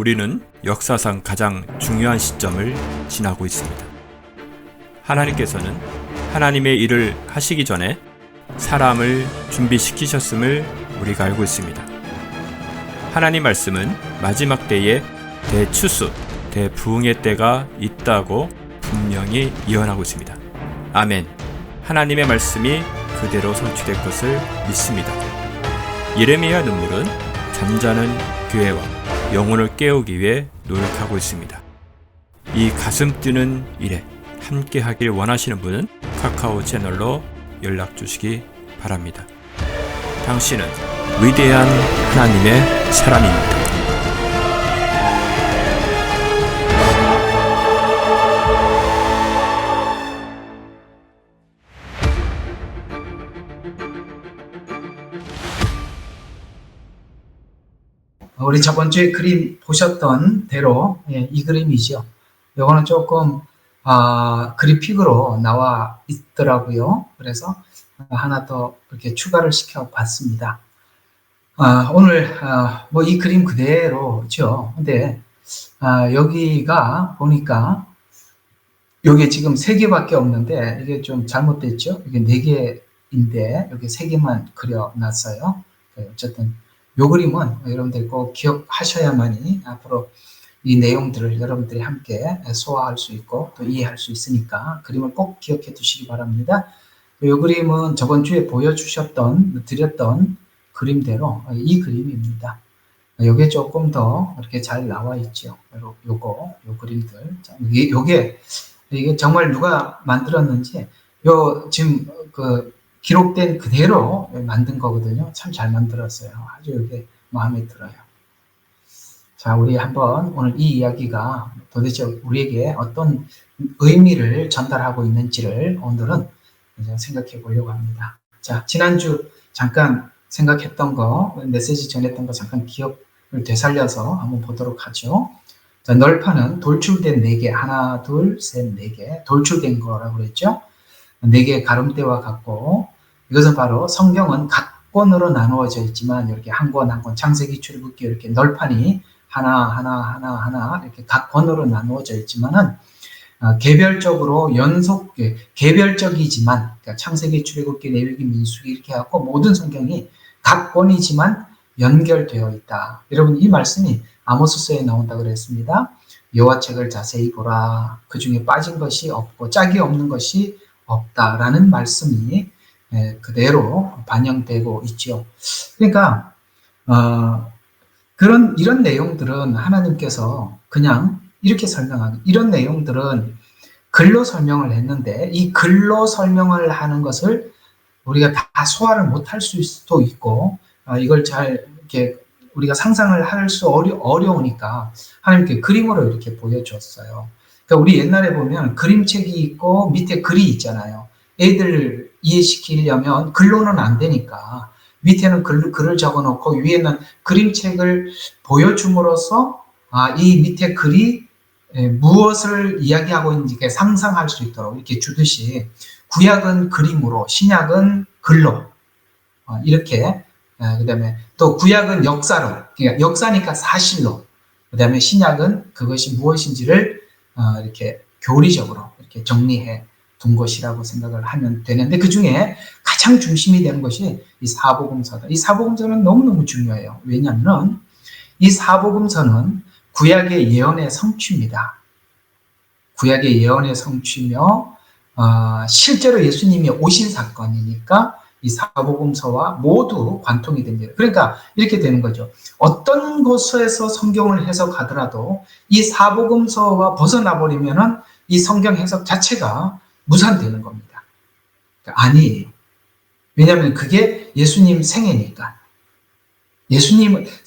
우리는 역사상 가장 중요한 시점을 지나고 있습니다. 하나님께서는 하나님의 일을 하시기 전에 사람을 준비시키셨음을 우리가 알고 있습니다. 하나님 말씀은 마지막 때에 대추수, 대부흥의 때가 있다고 분명히 예언하고 있습니다. 아멘. 하나님의 말씀이 그대로 성취될 것을 믿습니다. 예레미야 눈물은 잠자는 교회와 영혼을 깨우기 위해 노력하고 있습니다. 이 가슴 뛰는 일에 함께 하길 원하시는 분은 카카오 채널로 연락 주시기 바랍니다. 당신은 위대한 하나님의 사람입니다. 우리 저번 주에 그림 보셨던 대로 이 그림이죠. 이거는 조금 그래픽으로 나와 있더라고요. 그래서 하나 더 이렇게 추가를 시켜 봤습니다. 오늘 뭐 이 그림 그대로죠. 근데 여기가 보니까 여기 지금 3개밖에 없는데 이게 좀 잘못됐죠. 이게 4개인데 여기 3개만 그려놨어요. 어쨌든 이 그림은 여러분들이 꼭 기억하셔야만이 앞으로 이 내용들을 여러분들이 함께 소화할 수 있고 또 이해할 수 있으니까 그림을 꼭 기억해 두시기 바랍니다. 이 그림은 저번 주에 드렸던 그림대로 이 그림입니다. 요게 조금 더 이렇게 잘 나와 있죠. 요 그림들. 이게 정말 누가 만들었는지, 지금 기록된 그대로 만든 거거든요. 참 잘 만들었어요. 아주 이게 마음에 들어요. 자, 우리 한번 오늘 이 이야기가 도대체 우리에게 어떤 의미를 전달하고 있는지를 오늘은 생각해 보려고 합니다. 자, 지난주 잠깐 생각했던 거, 메시지 전했던 거 잠깐 기억을 되살려서 한번 보도록 하죠. 자, 널판은 돌출된 4개, 하나, 둘, 셋, 4개, 돌출된 거라고 그랬죠. 4개의 가름대와 같고, 이것은 바로 성경은 각 권으로 나누어져 있지만, 이렇게 한 권, 창세기, 출애굽기 이렇게 널판이 하나, 이렇게 각 권으로 나누어져 있지만은, 개별적으로 개별적이지만, 그러니까 창세기, 출애굽기, 레위기, 민수기 이렇게 하고 모든 성경이 각 권이지만 연결되어 있다. 여러분, 이 말씀이 아모스서에 나온다고 그랬습니다. 여호와책을 자세히 보라. 그 중에 빠진 것이 없고 짝이 없는 것이 없다라는 말씀이 그대로 반영되고 있죠. 그러니까 이런 내용들은 하나님께서 그냥 이렇게 이런 내용들은 글로 설명을 했는데 이 글로 설명을 하는 것을 우리가 다 소화를 못할 수도 있고 이걸 잘 이렇게 우리가 상상을 할 수 어려우니까 하나님께 그림으로 이렇게 보여줬어요. 그러니까 우리 옛날에 보면 그림책이 있고 밑에 글이 있잖아요. 애들 이해시키려면 글로는 안 되니까 밑에는 글을 적어놓고 위에는 그림책을 보여줌으로써 이 밑에 글이 무엇을 이야기하고 있는지 상상할 수 있도록 이렇게 주듯이 구약은 그림으로, 신약은 글로 이렇게 그 다음에 또 구약은 역사로, 그러니까 역사니까 사실로, 그 다음에 신약은 그것이 무엇인지를 이렇게 교리적으로 이렇게 정리해 둔 것이라고 생각을 하면 되는데 그 중에 가장 중심이 되는 것이 이 사복음서다. 이 사복음서는 너무너무 중요해요. 왜냐하면 이 사복음서는 구약의 예언의 성취입니다. 구약의 예언의 성취며 실제로 예수님이 오신 사건이니까 이 사복음서와 모두 관통이 됩니다. 그러니까 이렇게 되는 거죠. 어떤 곳에서 성경을 해석하더라도 이 사복음서와 벗어나 버리면은 이 성경 해석 자체가 무산되는 겁니다. 그러니까 아니에요. 왜냐하면 그게 예수님 생애니까.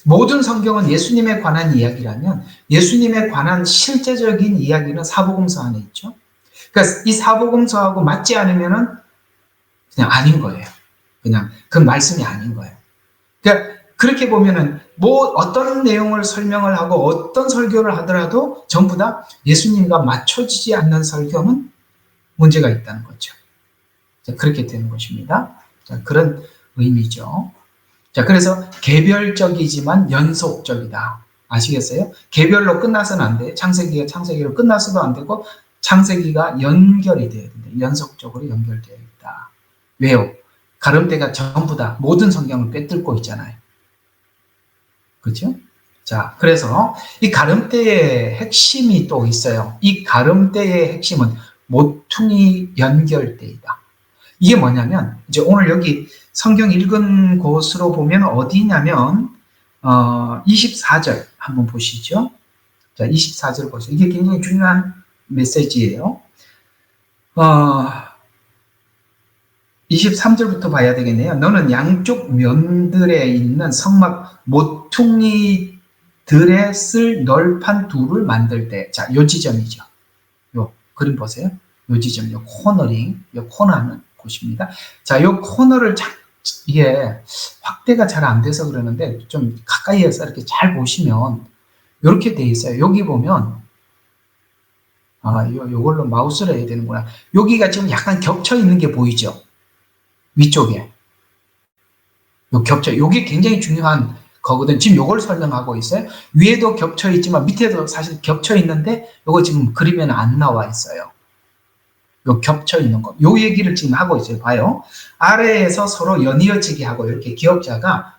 모든 성경은 예수님에 관한 이야기라면 예수님에 관한 실제적인 이야기는 사복음서 안에 있죠. 그러니까 이 사복음서하고 맞지 않으면은 그냥 아닌 거예요. 그냥 그 말씀이 아닌 거예요. 그러니까 그렇게 보면은 어떤 내용을 설명을 하고 어떤 설교를 하더라도 전부 다 예수님과 맞춰지지 않는 설교는 문제가 있다는 거죠. 자, 그렇게 되는 것입니다. 자, 그런 의미죠. 자, 그래서 개별적이지만 연속적이다. 아시겠어요? 개별로 끝나서는 안 돼. 창세기가 창세기로 끝나서도 안 되고 창세기가 연결이 돼야 된다. 연속적으로 연결되어 있다. 왜요? 가름대가 전부 다 모든 성경을 꿰뚫고 있잖아요. 그렇죠? 자, 그래서 이 가름대의 핵심이 또 있어요. 이 가름대의 핵심은 모퉁이 연결대이다. 이게 뭐냐면 이제 오늘 여기 성경 읽은 곳으로 보면 어디냐면 24절 한번 보시죠. 자, 24절 보세요. 이게 굉장히 중요한 메시지예요. 23절부터 봐야 되겠네요. 너는 양쪽 면들에 있는 성막 모퉁이들에 쓸 널판 둘을 만들 때, 자, 요 지점이죠. 요 그림 보세요. 요 지점, 요 코너링, 요 코너는 곳입니다. 자, 요 코너를 이게 확대가 잘 안 돼서 그러는데 좀 가까이에서 이렇게 잘 보시면 이렇게 돼 있어요. 여기 보면 요걸로 마우스를 해야 되는구나. 여기가 지금 약간 겹쳐 있는 게 보이죠? 위쪽에. 요게 굉장히 중요한 거거든. 지금 요걸 설명하고 있어요. 위에도 겹쳐 있지만 밑에도 사실 겹쳐 있는데 요거 지금 그림에는 안 나와 있어요. 요 겹쳐 있는 거. 요 얘기를 지금 하고 있어요. 봐요. 아래에서 서로 연이어지게 하고 이렇게 기역자가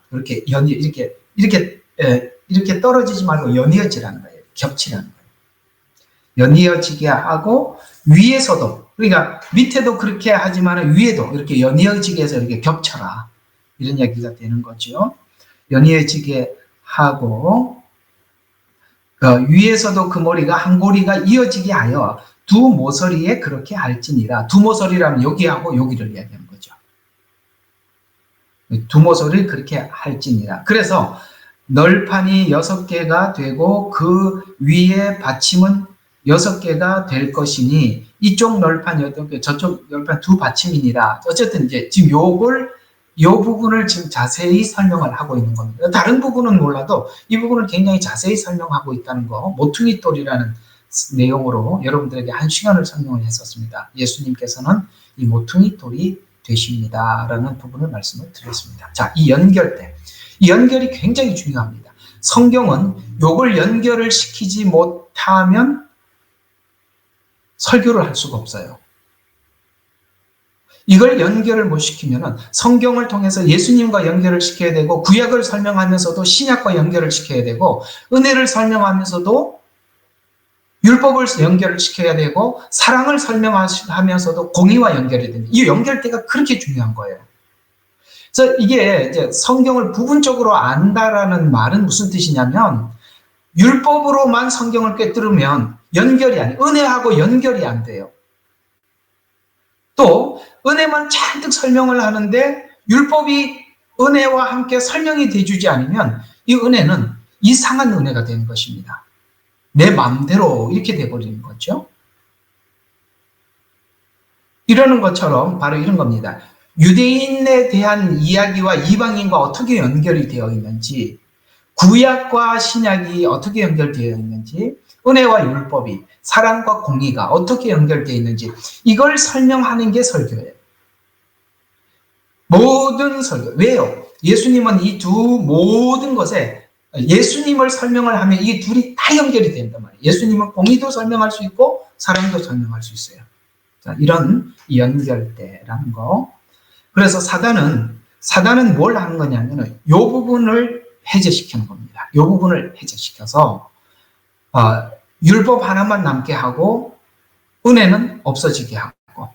이렇게 떨어지지 말고 연이어지라는 거예요. 겹치라는 거예요. 연이어지게 하고 위에서도, 그러니까 밑에도 그렇게 하지만 위에도 이렇게 연이어지게 해서 이렇게 겹쳐라. 이런 얘기가 되는 거죠. 연이어지게 하고 위에서도 그 머리가 한 고리가 이어지게 하여 두 모서리에 그렇게 할지니라. 두 모서리라면 여기하고 여기를 이야기하는 거죠. 두 모서리를 그렇게 할지니라. 그래서 널판이 6개가 되고 그 위에 받침은 6개가 될 것이니 이쪽 널판 8개, 저쪽 널판 2 받침이니라. 어쨌든 이제 지금 요 부분을 지금 자세히 설명을 하고 있는 겁니다. 다른 부분은 몰라도 이 부분을 굉장히 자세히 설명하고 있다는 거, 모퉁이 돌이라는 내용으로 여러분들에게 1시간을 설명을 했었습니다. 예수님께서는 이 모퉁이 돌이 되십니다. 라는 부분을 말씀을 드렸습니다. 자, 이 연결대. 이 연결이 굉장히 중요합니다. 성경은 요걸 연결을 시키지 못하면 설교를 할 수가 없어요. 이걸 연결을 못 시키면은 성경을 통해서 예수님과 연결을 시켜야 되고 구약을 설명하면서도 신약과 연결을 시켜야 되고 은혜를 설명하면서도 율법을 연결을 시켜야 되고 사랑을 설명하면서도 공의와 연결이 됩니다. 이 연결대가 그렇게 중요한 거예요. 그래서 이게 이제 성경을 부분적으로 안다라는 말은 무슨 뜻이냐면 율법으로만 성경을 꿰뚫으면 연결이 아니에요. 은혜하고 연결이 안 돼요. 또 은혜만 잔뜩 설명을 하는데 율법이 은혜와 함께 설명이 돼주지 않으면 이 은혜는 이상한 은혜가 되는 것입니다. 내 마음대로 이렇게 돼버리는 거죠. 이러는 것처럼 바로 이런 겁니다. 유대인에 대한 이야기와 이방인과 어떻게 연결이 되어 있는지, 구약과 신약이 어떻게 연결되어 있는지, 은혜와 율법이, 사랑과 공의가 어떻게 연결되어 있는지 이걸 설명하는 게 설교예요. 모든 설교. 왜요? 예수님은 이 두 모든 것에 예수님을 설명을 하면 이 둘이 다 연결이 된단 말이에요. 예수님은 공의도 설명할 수 있고 사랑도 설명할 수 있어요. 자, 이런 연결대라는 거. 그래서 사단은 뭘 하는 거냐면 이 부분을 해제시키는 겁니다. 이 부분을 해제시켜서 율법 하나만 남게 하고 은혜는 없어지게 하고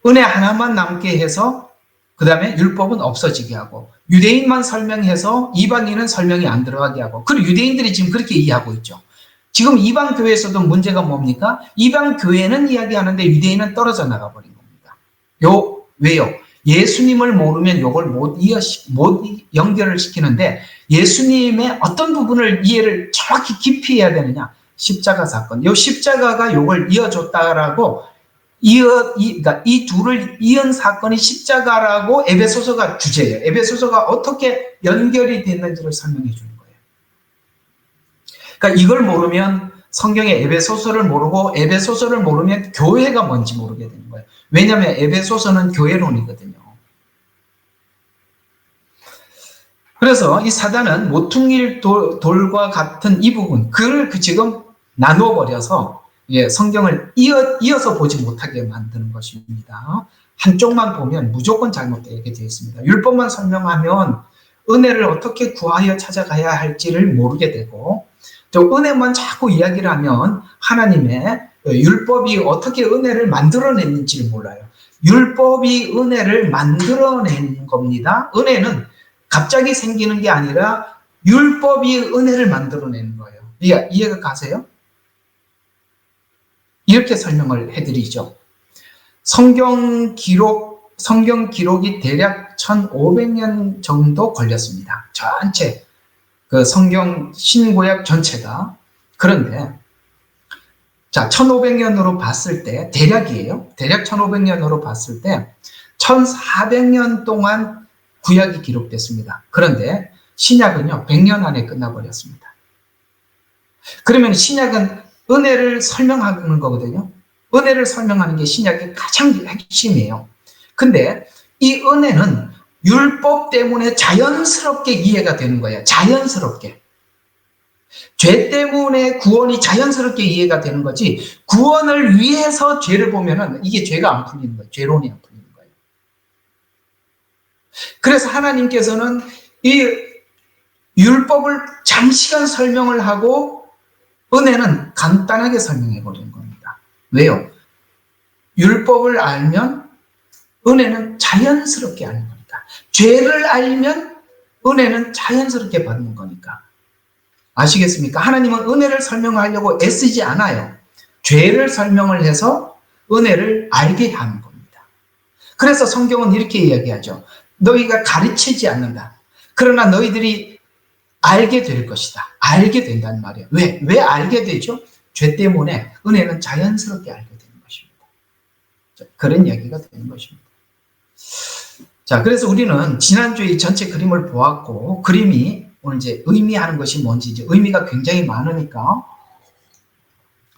은혜 하나만 남게 해서 그 다음에 율법은 없어지게 하고 유대인만 설명해서 이방인은 설명이 안 들어가게 하고 그리고 유대인들이 지금 그렇게 이해하고 있죠. 지금 이방 교회에서도 문제가 뭡니까? 이방 교회는 이야기하는데 유대인은 떨어져 나가버린 겁니다. 왜요? 예수님을 모르면 이걸 못 연결을 시키는데 예수님의 어떤 부분을 이해를 정확히 깊이 해야 되느냐? 십자가 사건. 이 십자가가 이걸 이어줬다라고 그러니까 이 둘을 이은 사건이 십자가라고 에베소서가 주제예요. 에베소서가 어떻게 연결이 됐는지를 설명해 주는 거예요. 그러니까 이걸 모르면 성경의 에베소서를 모르고 에베소서를 모르면 교회가 뭔지 모르게 되는 거예요. 왜냐하면 에베소서는 교회론이거든요. 그래서 이 사단은 모퉁이 돌과 같은 이 부분, 그걸 지금 나누어 버려서 성경을 이어서 보지 못하게 만드는 것입니다. 한쪽만 보면 무조건 잘못되게 되어 있습니다. 율법만 설명하면 은혜를 어떻게 구하여 찾아가야 할지를 모르게 되고, 또 은혜만 자꾸 이야기를 하면 하나님의 율법이 어떻게 은혜를 만들어냈는지를 몰라요. 율법이 은혜를 만들어낸 겁니다. 은혜는 갑자기 생기는 게 아니라 율법이 은혜를 만들어내는 거예요. 이해가 가세요? 이렇게 설명을 해드리죠. 성경 기록이 대략 1500년 정도 걸렸습니다. 전체, 그 성경 신구약 전체가. 그런데, 자, 1500년으로 봤을 때, 대략이에요. 대략 1500년으로 봤을 때, 1400년 동안 구약이 기록됐습니다. 그런데 신약은요, 100년 안에 끝나버렸습니다. 그러면 신약은 은혜를 설명하는 거거든요. 은혜를 설명하는 게 신약의 가장 핵심이에요. 근데 이 은혜는 율법 때문에 자연스럽게 이해가 되는 거예요. 자연스럽게. 죄 때문에 구원이 자연스럽게 이해가 되는 거지, 구원을 위해서 죄를 보면은 이게 죄가 안 풀리는 거예요. 죄론이 안 풀리는 거예요. 그래서 하나님께서는 이 율법을 장시간 설명을 하고 은혜는 간단하게 설명해 버리는 겁니다. 왜요? 율법을 알면 은혜는 자연스럽게 아는 거니까. 죄를 알면 은혜는 자연스럽게 받는 거니까. 아시겠습니까? 하나님은 은혜를 설명하려고 애쓰지 않아요. 죄를 설명을 해서 은혜를 알게 하는 겁니다. 그래서 성경은 이렇게 이야기하죠. 너희가 가르치지 않는다. 그러나 너희들이 알게 될 것이다. 알게 된다는 말이에요. 왜 알게 되죠? 죄 때문에 은혜는 자연스럽게 알게 되는 것입니다. 그런 얘기가 되는 것입니다. 자, 그래서 우리는 지난주에 이 전체 그림을 보았고, 그림이 오늘 이제 의미하는 것이 뭔지, 이제 의미가 굉장히 많으니까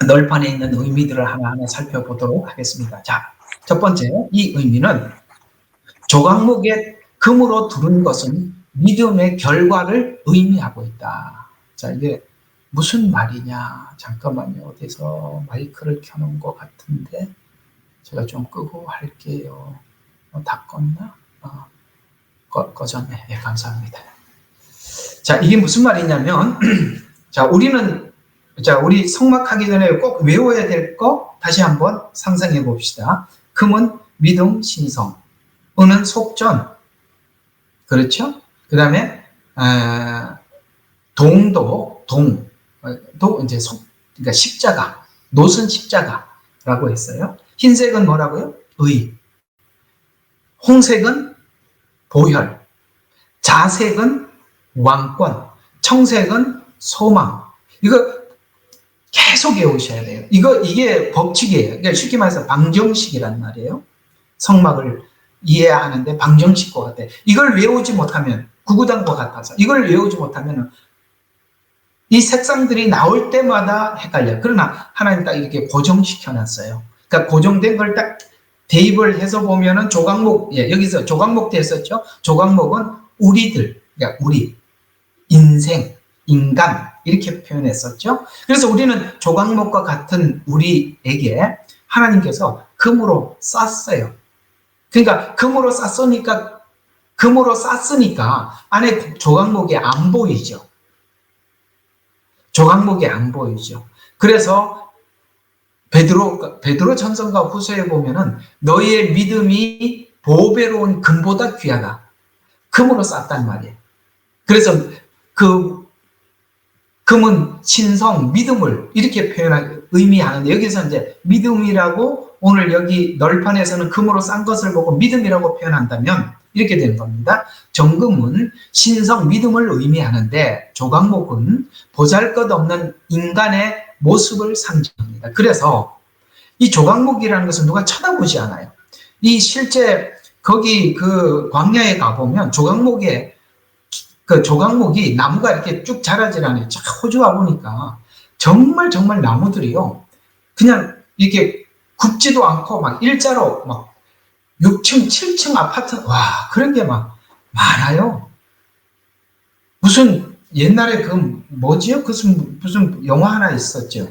널판에 있는 의미들을 하나하나 살펴보도록 하겠습니다. 자, 첫 번째, 이 의미는 조각목에 금으로 두른 것은 믿음의 결과를 의미하고 있다. 자, 이게 무슨 말이냐? 잠깐만요. 어디서 마이크를 켜놓은 것 같은데 제가 좀 끄고 할게요. 다 껐나? 꺼졌네. 네, 감사합니다. 자, 이게 무슨 말이냐면, 자, 우리 성막하기 전에 꼭 외워야 될 거 다시 한번 상상해 봅시다. 금은 믿음, 신성, 은은 속전, 그렇죠? 그 다음에, 동도 이제 그러니까 십자가, 노선 십자가라고 했어요. 흰색은 뭐라고요? 의. 홍색은 보혈. 자색은 왕권. 청색은 소망. 이거 계속 외우셔야 돼요. 이게 법칙이에요. 그러니까 쉽게 말해서 방정식이란 말이에요. 성막을 이해하는데 방정식과 같아. 이걸 외우지 못하면, 구구단과 같아서 이걸 외우지 못하면 이 색상들이 나올 때마다 헷갈려요. 그러나 하나님 딱 이렇게 고정시켜 놨어요. 그러니까 고정된 걸 딱 대입을 해서 보면은 조각목, 여기서 조각목도 했었죠. 조각목은 우리들, 그러니까 우리, 인생, 인간, 이렇게 표현했었죠. 그래서 우리는 조각목과 같은 우리에게 하나님께서 금으로 쌌어요. 그러니까 금으로 쌌으니까 안에 조각목이 안 보이죠. 조각목이 안 보이죠. 그래서 베드로 전서가 후서에 보면은 너희의 믿음이 보배로운 금보다 귀하다. 금으로 쌌단 말이에요. 그래서 그 금은 신성, 믿음을 이렇게 의미하는데, 여기서 이제 믿음이라고, 오늘 여기 널판에서는 금으로 싼 것을 보고 믿음이라고 표현한다면 이렇게 되는 겁니다. 정금은 신성, 믿음을 의미하는데 조각목은 보잘것없는 인간의 모습을 상징합니다. 그래서 이 조각목이라는 것은 누가 쳐다보지 않아요. 이 실제 거기 그 광야에 가보면 그 조각목이 나무가 이렇게 쭉 자라질 않아요. 호주 와보니까 정말 나무들이요, 그냥 이렇게 굽지도 않고 막 일자로 막 6층, 7층 아파트, 와, 그런 게 막 많아요. 무슨 옛날에 그 뭐지요? 무슨 영화 하나 있었죠.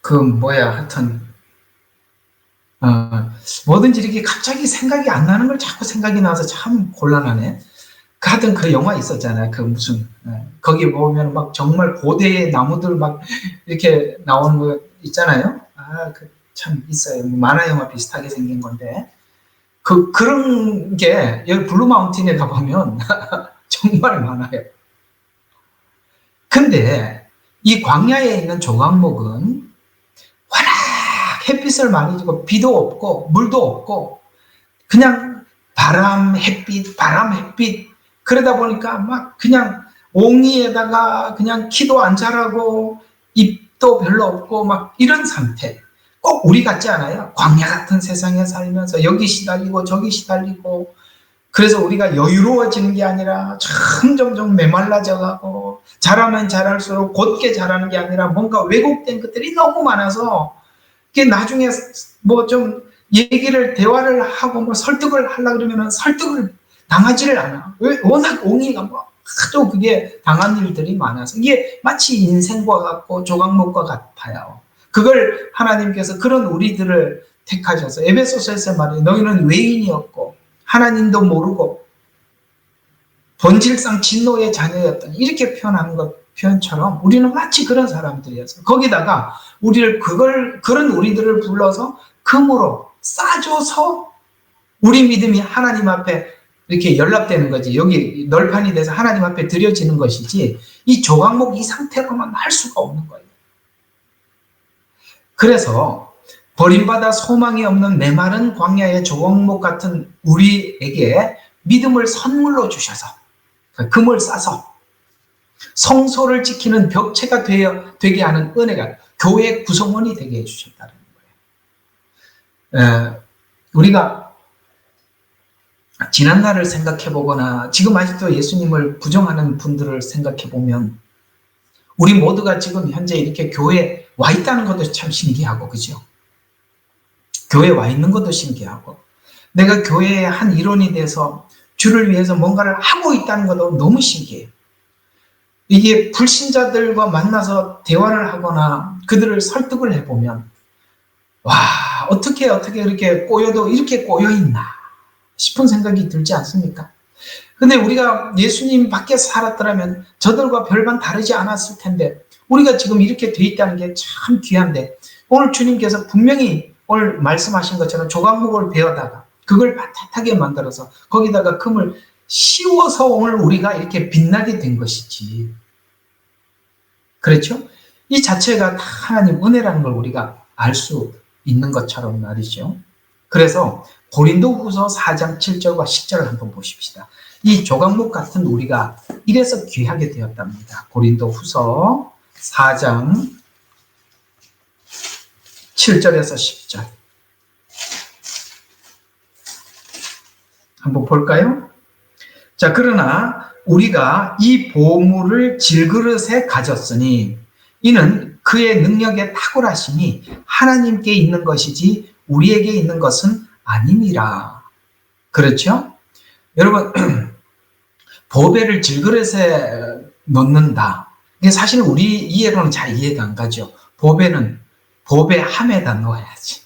그 뭐야 하여튼 뭐든지 이렇게 갑자기 생각이 안 나는 걸 자꾸 생각이 나서 참 곤란하네. 하여튼 그 영화 있었잖아요. 그 무슨 거기 보면 막 정말 고대의 나무들 막 이렇게 나오는 거 있잖아요. 그 참 있어요. 만화 영화 비슷하게 생긴 건데 그런 게 여기 블루 마운틴에 가보면 정말 많아요. 근데 이 광야에 있는 조각목은 워낙 햇빛을 많이 주고 비도 없고 물도 없고 그냥 바람 햇빛 그러다 보니까 막 그냥 옹이에다가 그냥 키도 안 자라고 잎도 별로 없고 막 이런 상태. 꼭 우리 같지 않아요? 광야 같은 세상에 살면서 여기 시달리고 저기 시달리고 그래서 우리가 여유로워지는 게 아니라 점점 메말라져 가고 자라면 자랄수록 곧게 자라는 게 아니라 뭔가 왜곡된 것들이 너무 많아서 이게 나중에 뭐 좀 대화를 하고 뭐 설득을 하려고 그러면 설득을 당하지를 않아. 왜? 워낙 옹이가 뭐 하도 그게 당한 일들이 많아서 이게 마치 인생과 같고 조각목과 같아요. 그걸 하나님께서 그런 우리들을 택하셔서 에베소서에서 말해 너희는 외인이었고 하나님도 모르고 본질상 진노의 자녀였던 이렇게 표현하는 표현처럼 우리는 마치 그런 사람들이어서 거기다가 그런 우리들을 불러서 금으로 싸줘서 우리 믿음이 하나님 앞에 이렇게 연락되는 거지. 여기 널판이 돼서 하나님 앞에 드려지는 것이지 이 조각목 이 상태로만 할 수가 없는 거예요. 그래서 버림받아 소망이 없는 메마른 광야의 조각목 같은 우리에게 믿음을 선물로 주셔서 금을 싸서 성소를 지키는 벽체가 되게 하는 은혜가 교회 구성원이 되게 해주셨다는 거예요. 우리가 지난날을 생각해 보거나 지금 아직도 예수님을 부정하는 분들을 생각해 보면 우리 모두가 지금 현재 이렇게 교회에 와 있다는 것도 참 신기하고 그죠? 교회에 와 있는 것도 신기하고 내가 교회의 한 일원이 돼서 주를 위해서 뭔가를 하고 있다는 것도 너무 신기해요. 이게 불신자들과 만나서 대화를 하거나 그들을 설득을 해보면 와 어떻게 이렇게 꼬여도 이렇게 꼬여있나 싶은 생각이 들지 않습니까? 근데 우리가 예수님 밖에 살았더라면 저들과 별반 다르지 않았을 텐데 우리가 지금 이렇게 돼 있다는 게 참 귀한데 오늘 주님께서 분명히 오늘 말씀하신 것처럼 조각목을 베어다가 그걸 반듯하게 만들어서 거기다가 금을 씌워서 오늘 우리가 이렇게 빛나게 된 것이지. 그렇죠? 이 자체가 다 하나님 은혜라는 걸 우리가 알 수 있는 것처럼 말이죠. 그래서 고린도후서 4장 7절과 10절을 한번 보십시다. 이 조각목 같은 우리가 이래서 귀하게 되었답니다. 고린도후서 4장 7절에서 10절 한번 볼까요? 자, 그러나 우리가 이 보물을 질그릇에 가졌으니 이는 그의 능력의 탁월하심이 하나님께 있는 것이지 우리에게 있는 것은 아님이라. 그렇죠? 여러분 보배를 질그릇에 넣는다. 이게 사실 우리 이해로는 잘 이해가 안 가죠. 보배는 보배함에다 넣어야지.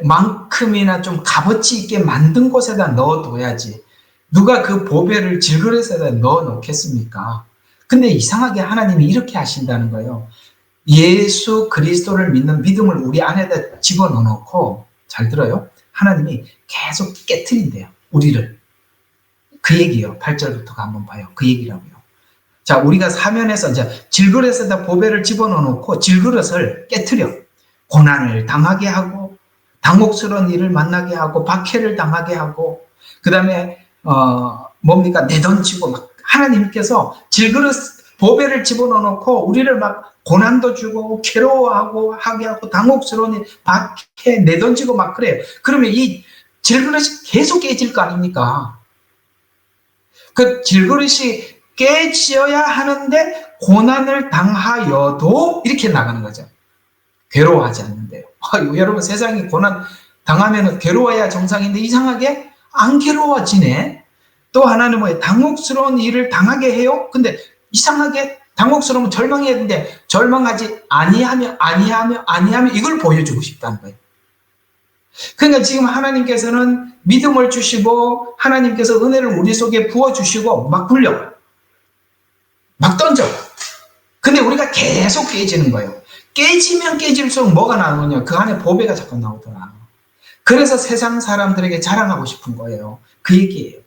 보배만큼이나 좀 값어치 있게 만든 곳에다 넣어둬야지. 누가 그 보배를 질그릇에다 넣어 놓겠습니까? 근데 이상하게 하나님이 이렇게 하신다는 거예요. 예수 그리스도를 믿는 믿음을 우리 안에다 집어넣어 놓고 잘 들어요. 하나님이 계속 깨트린대요. 우리를. 그 얘기요. 8절부터가 한번 봐요. 그 얘기라고요. 자, 우리가 사면에서 이제 질그릇에다 보배를 집어넣어 놓고 질그릇을 깨트려. 고난을 당하게 하고 당혹스러운 일을 만나게 하고 박해를 당하게 하고 그다음에 뭡니까? 내던지고 막 하나님께서 질그릇 보배를 집어넣어 놓고 우리를 막 고난도 주고 괴로워하고 하게 하고 당혹스러운 일 박해 내던지고 막 그래요. 그러면 이 질그릇이 계속 깨질 거 아닙니까? 그 질그릇이 깨져야 하는데 고난을 당하여도 이렇게 나가는 거죠. 괴로워하지 않는데요. 여러분 세상에 고난 당하면 괴로워야 정상인데 이상하게 안 괴로워지네. 또 하나는 뭐예요? 당혹스러운 일을 당하게 해요. 근데 이상하게 당혹스러우면 절망해야 되는데 절망하지 아니하며 이걸 보여주고 싶다는 거예요. 그러니까 지금 하나님께서는 믿음을 주시고 하나님께서 은혜를 우리 속에 부어주시고 막 굴려. 막 던져. 근데 우리가 계속 깨지는 거예요. 깨지면 깨질수록 뭐가 나오냐? 그 안에 보배가 자꾸 나오더라. 그래서 세상 사람들에게 자랑하고 싶은 거예요. 그 얘기예요.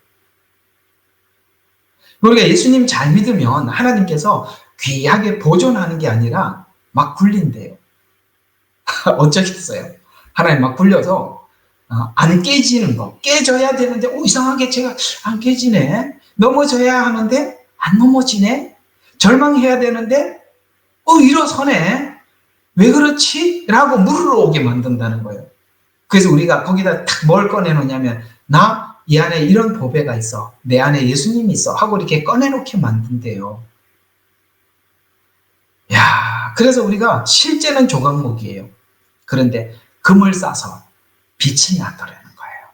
우리가 예수님 잘 믿으면 하나님께서 귀하게 보존하는 게 아니라 막 굴린대요. 어쩌겠어요? 하나님 막 굴려서 안 깨지는 거. 깨져야 되는데 이상하게 제가 안 깨지네. 넘어져야 하는데 안 넘어지네. 절망해야 되는데 일어서네. 왜 그렇지? 라고 물어오게 만든다는 거예요. 그래서 우리가 거기다 딱 뭘 꺼내놓냐면 나 이 안에 이런 보배가 있어. 내 안에 예수님이 있어. 하고 이렇게 꺼내놓게 만든대요. 야, 그래서 우리가 실제는 조각목이에요. 그런데 금을 싸서 빛이 나더라는 거예요.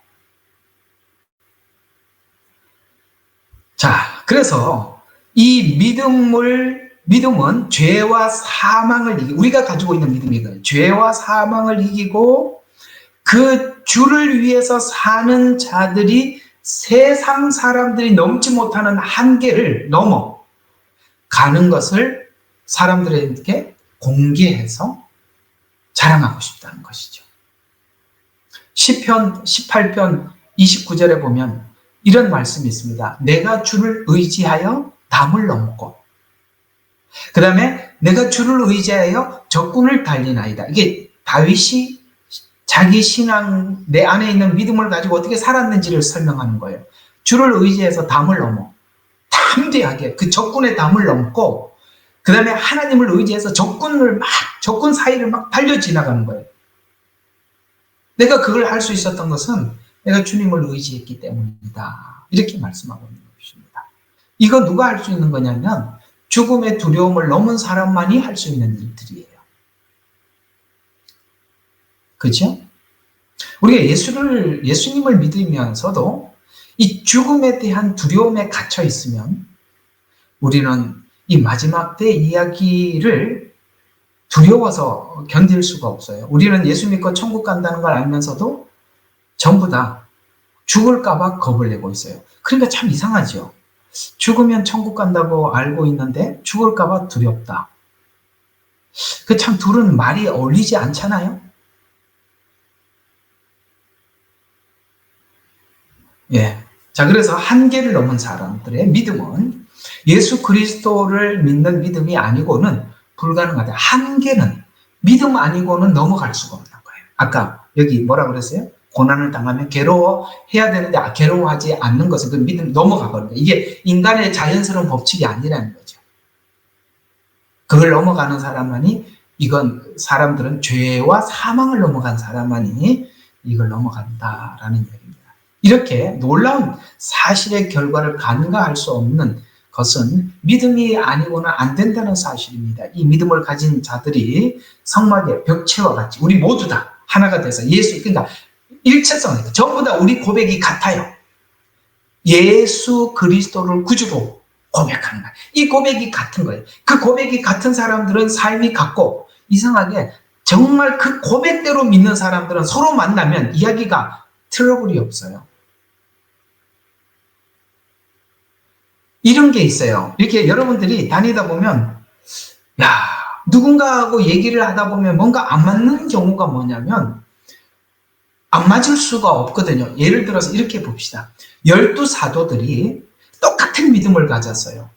자, 그래서 이 믿음은 죄와 사망을 이기고, 우리가 가지고 있는 믿음이거든요. 죄와 사망을 이기고 그 주를 위해서 사는 자들이 세상 사람들이 넘지 못하는 한계를 넘어 가는 것을 사람들에게 공개해서 자랑하고 싶다는 것이죠. 시편 18편 29절에 보면 이런 말씀이 있습니다. 내가 주를 의지하여 담을 넘고, 그 다음에 내가 주를 의지하여 적군을 달리나이다. 이게 다윗이 자기 신앙, 내 안에 있는 믿음을 가지고 어떻게 살았는지를 설명하는 거예요. 주를 의지해서 담을 넘어 담대하게 그 적군의 담을 넘고, 그 다음에 하나님을 의지해서 적군 사이를 막 달려 지나가는 거예요. 내가 그걸 할 수 있었던 것은 내가 주님을 의지했기 때문이다. 이렇게 말씀하고 있는 것입니다. 이거 누가 할 수 있는 거냐면 죽음의 두려움을 넘은 사람만이 할 수 있는 일들이에요. 그렇죠? 우리가 예수님을 믿으면서도 이 죽음에 대한 두려움에 갇혀 있으면 우리는 이 마지막 때 이야기를 두려워서 견딜 수가 없어요. 우리는 예수 믿고 천국 간다는 걸 알면서도 전부 다 죽을까봐 겁을 내고 있어요. 그러니까 참 이상하죠. 죽으면 천국 간다고 알고 있는데 죽을까봐 두렵다. 그 참 둘은 말이 어울리지 않잖아요. 예. 자, 그래서 한계를 넘은 사람들의 믿음은 예수 그리스도를 믿는 믿음이 아니고는 불가능하다. 한계는 믿음 아니고는 넘어갈 수가 없는 거예요. 아까 여기 뭐라 그랬어요? 고난을 당하면 괴로워해야 되는데 괴로워하지 않는 것은 그 믿음 넘어가 버린 거예요. 이게 인간의 자연스러운 법칙이 아니라는 거죠. 그걸 넘어가는 사람들은 죄와 사망을 넘어간 사람만이 이걸 넘어간다라는 얘기입니다. 이렇게 놀라운 사실의 결과를 간과할 수 없는 것은 믿음이 아니고는 안 된다는 사실입니다. 이 믿음을 가진 자들이 성막의 벽체와 같이 우리 모두 다 하나가 돼서 그러니까 일체성, 전부 다 우리 고백이 같아요. 예수 그리스도를 구주로 고백하는 거예요. 이 고백이 같은 거예요. 그 고백이 같은 사람들은 삶이 같고, 이상하게 정말 그 고백대로 믿는 사람들은 서로 만나면 이야기가 트러블이 없어요. 이런 게 있어요. 이렇게 여러분들이 다니다 보면 누군가하고 얘기를 하다 보면 뭔가 안 맞는 경우가 뭐냐면 안 맞을 수가 없거든요. 예를 들어서 이렇게 봅시다. 12사도들이 똑같은 믿음을 가졌어요.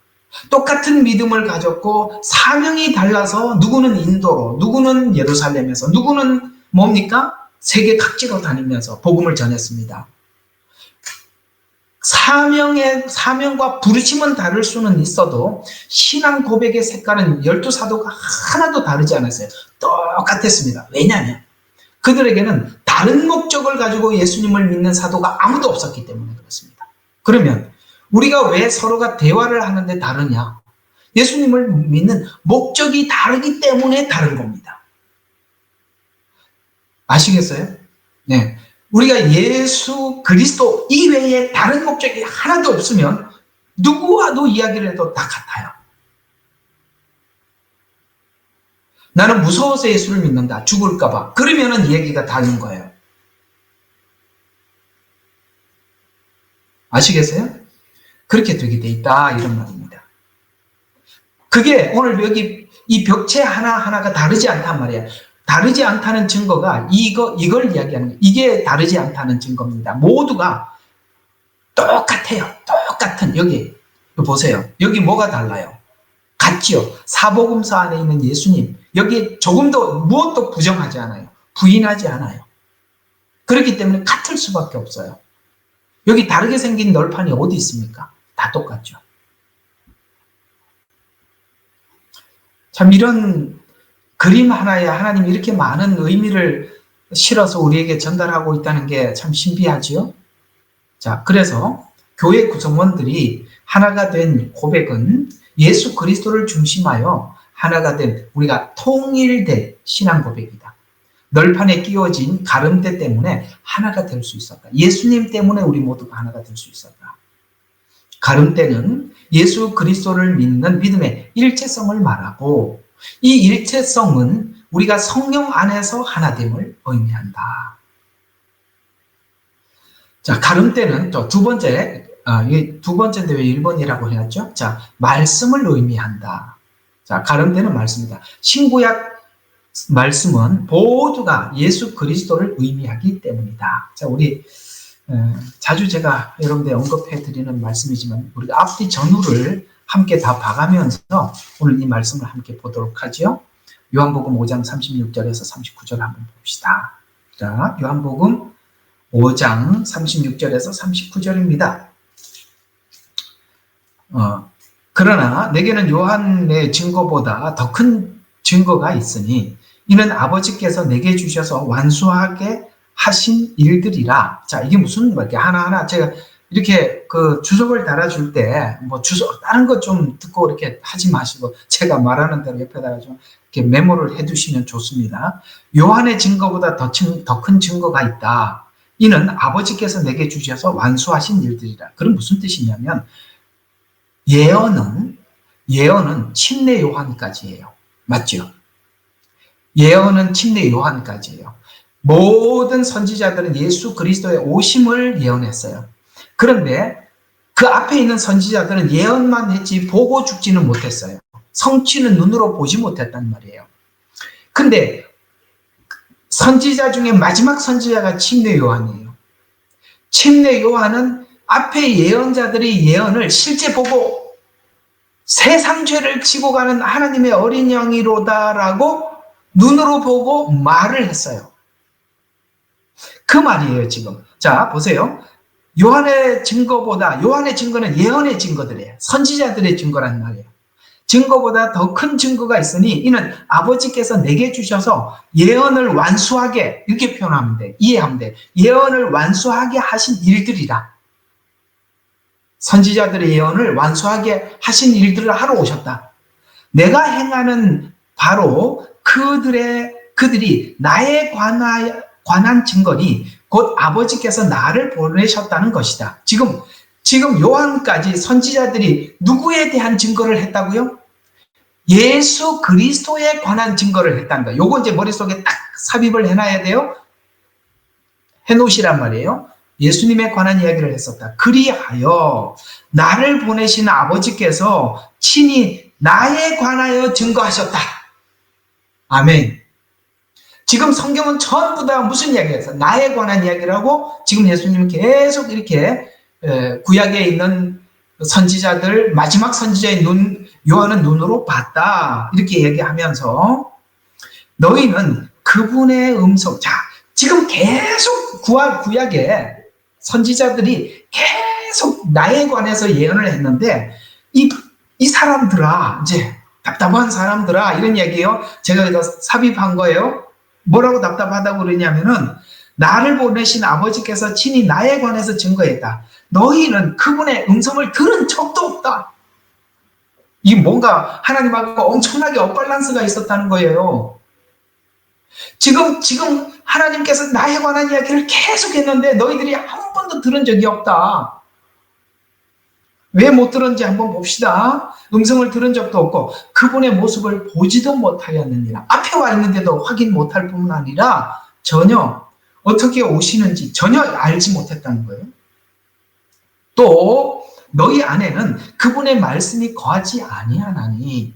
똑같은 믿음을 가졌고 사명이 달라서 누구는 인도로, 누구는 예루살렘에서, 누구는 뭡니까? 세계 각지로 다니면서 복음을 전했습니다. 사명과 부르심은 다를 수는 있어도 신앙 고백의 색깔은 12사도가 하나도 다르지 않았어요. 똑같았습니다. 왜냐하면 그들에게는 다른 목적을 가지고 예수님을 믿는 사도가 아무도 없었기 때문에 그렇습니다. 그러면 우리가 왜 서로가 대화를 하는데 다르냐? 예수님을 믿는 목적이 다르기 때문에 다른 겁니다. 아시겠어요? 네. 우리가 예수 그리스도 이외에 다른 목적이 하나도 없으면 누구와도 이야기를 해도 다 같아요. 나는 무서워서 예수를 믿는다. 죽을까봐. 그러면은 얘기가 다른 거예요. 아시겠어요? 그렇게 되게 돼 있다. 이런 말입니다. 그게 오늘 여기 이 벽체 하나하나가 다르지 않단 말이에요. 다르지 않다는 증거가 이걸 이야기하는 거예요. 이게 다르지 않다는 증거입니다. 모두가 똑같아요. 똑같은 여기 보세요. 여기 뭐가 달라요? 같지요. 사복음서 안에 있는 예수님 여기 조금도 무엇도 부정하지 않아요. 부인하지 않아요. 그렇기 때문에 같을 수밖에 없어요. 여기 다르게 생긴 널판이 어디 있습니까? 다 똑같죠. 참 이런 그림 하나에 하나님이 이렇게 많은 의미를 실어서 우리에게 전달하고 있다는 게 참 신비하지요. 자, 그래서 교회 구성원들이 하나가 된 고백은 예수 그리스도를 중심하여 하나가 된 우리가 통일된 신앙 고백이다. 널판에 끼워진 가름대 때문에 하나가 될 수 있었다. 예수님 때문에 우리 모두가 하나가 될 수 있었다. 가름대는 예수 그리스도를 믿는 믿음의 일체성을 말하고 이 일체성은 우리가 성령 안에서 하나됨을 의미한다. 자, 가름대는 또 두 번째인데 왜 1번이라고 해놨죠? 자, 말씀을 의미한다. 자, 가름대는 말씀이다. 신구약 말씀은 모두가 예수 그리스도를 의미하기 때문이다. 자, 우리 자주 제가 여러분들 언급해 드리는 말씀이지만 우리가 앞뒤 전후를 함께 다 봐가면서 오늘 이 말씀을 함께 보도록 하죠. 요한복음 5장 36절에서 39절 한번 봅시다. 자, 요한복음 5장 36절에서 39절입니다. 그러나 내게는 요한의 증거보다 더 큰 증거가 있으니 이는 아버지께서 내게 주셔서 완수하게 하신 일들이라. 자, 이게 무슨 말이야? 하나하나 제가 이렇게 그 주석을 달아줄 때 뭐 주석 다른 거 좀 듣고 이렇게 하지 마시고 제가 말하는 대로 옆에다가 좀 이렇게 메모를 해두시면 좋습니다. 요한의 증거보다 더 큰 증거가 있다. 이는 아버지께서 내게 주셔서 완수하신 일들이라. 그럼 무슨 뜻이냐면 예언은 침례 요한까지예요. 맞죠? 예언은 침례 요한까지예요. 모든 선지자들은 예수 그리스도의 오심을 예언했어요. 그런데 그 앞에 있는 선지자들은 예언만 했지 보고 죽지는 못했어요. 성취는 눈으로 보지 못했단 말이에요. 근데 선지자 중에 마지막 선지자가 침례 요한이에요. 침례 요한은 앞에 예언자들이 예언을 실제 보고 세상 죄를 지고 가는 하나님의 어린 양이로다라고 눈으로 보고 말을 했어요. 그 말이에요, 지금. 자, 보세요. 요한의 증거는 예언의 증거들이에요. 선지자들의 증거란 말이에요. 증거보다 더 큰 증거가 있으니 이는 아버지께서 내게 주셔서 예언을 완수하게, 이렇게 표현하면 돼. 이해하면 돼. 예언을 완수하게 하신 일들이라. 선지자들의 예언을 완수하게 하신 일들을 하러 오셨다. 내가 행하는 바로 그들이 나에 관한 증거니 곧 아버지께서 나를 보내셨다는 것이다. 지금 요한까지 선지자들이 누구에 대한 증거를 했다고요? 예수 그리스도에 관한 증거를 했다는 거예요. 요거 이제 머릿속에 딱 삽입을 해놔야 돼요. 해놓으시란 말이에요. 예수님에 관한 이야기를 했었다. 그리하여 나를 보내신 아버지께서 친히 나에 관하여 증거하셨다. 아멘. 지금 성경은 전부 다 무슨 이야기였어요? 나에 관한 이야기라고 지금 예수님은 계속 이렇게 구약에 있는 선지자들, 마지막 선지자의 요한은 눈으로 봤다. 이렇게 얘기하면서 너희는 그분의 음성, 자, 지금 계속 구약에 선지자들이 계속 나에 관해서 예언을 했는데 이 사람들아, 이제 답답한 사람들아, 이런 얘기예요. 제가 이거 삽입한 거예요. 뭐라고 답답하다고 그러냐면은 나를 보내신 아버지께서 친히 나에 관해서 증거했다. 너희는 그분의 음성을 들은 적도 없다. 이 뭔가 하나님하고 엄청나게 엇밸런스가 있었다는 거예요. 지금 하나님께서 나에 관한 이야기를 계속 했는데 너희들이 한 번도 들은 적이 없다. 왜 못 들었는지 한번 봅시다. 음성을 들은 적도 없고 그분의 모습을 보지도 못하였느니라. 앞에 와 있는데도 확인 못할 뿐만 아니라 전혀 어떻게 오시는지 전혀 알지 못했다는 거예요. 또 너희 안에는 그분의 말씀이 거하지 아니하나니.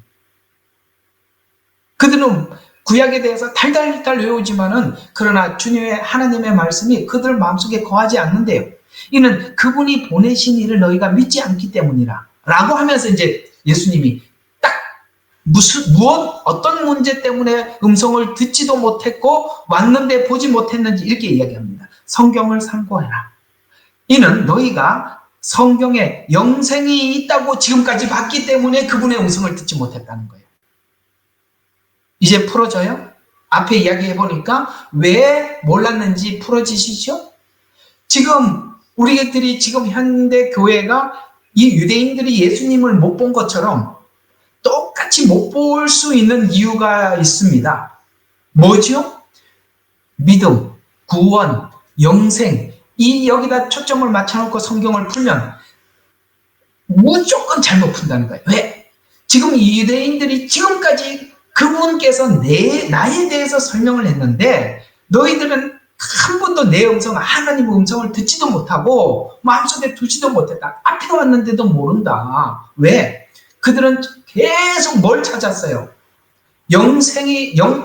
그들은 구약에 대해서 달달달 외우지만은 그러나 주님의 하나님의 말씀이 그들 마음속에 거하지 않는데요. 이는 그분이 보내신 이를 너희가 믿지 않기 때문이라 라고 하면서 이제 예수님이 딱 어떤 문제 때문에 음성을 듣지도 못했고 왔는데 보지 못했는지 이렇게 이야기합니다. 성경을 참고해라. 이는 너희가 성경에 영생이 있다고 지금까지 봤기 때문에 그분의 음성을 듣지 못했다는 거예요. 이제 풀어져요? 앞에 이야기해보니까 왜 몰랐는지 풀어지시죠? 지금 우리들이 지금 현대 교회가 이 유대인들이 예수님을 못 본 것처럼 똑같이 못 볼 수 있는 이유가 있습니다. 뭐죠? 믿음, 구원, 영생, 여기다 초점을 맞춰놓고 성경을 풀면 무조건 잘못 푼다는 거예요. 왜? 지금 이 유대인들이 지금까지 그분께서 나에 대해서 설명을 했는데 너희들은 한 번도 내 음성, 하나님의 음성을 듣지도 못하고 마음속에 두지도 못했다. 앞에 왔는데도 모른다. 왜? 그들은 계속 뭘 찾았어요?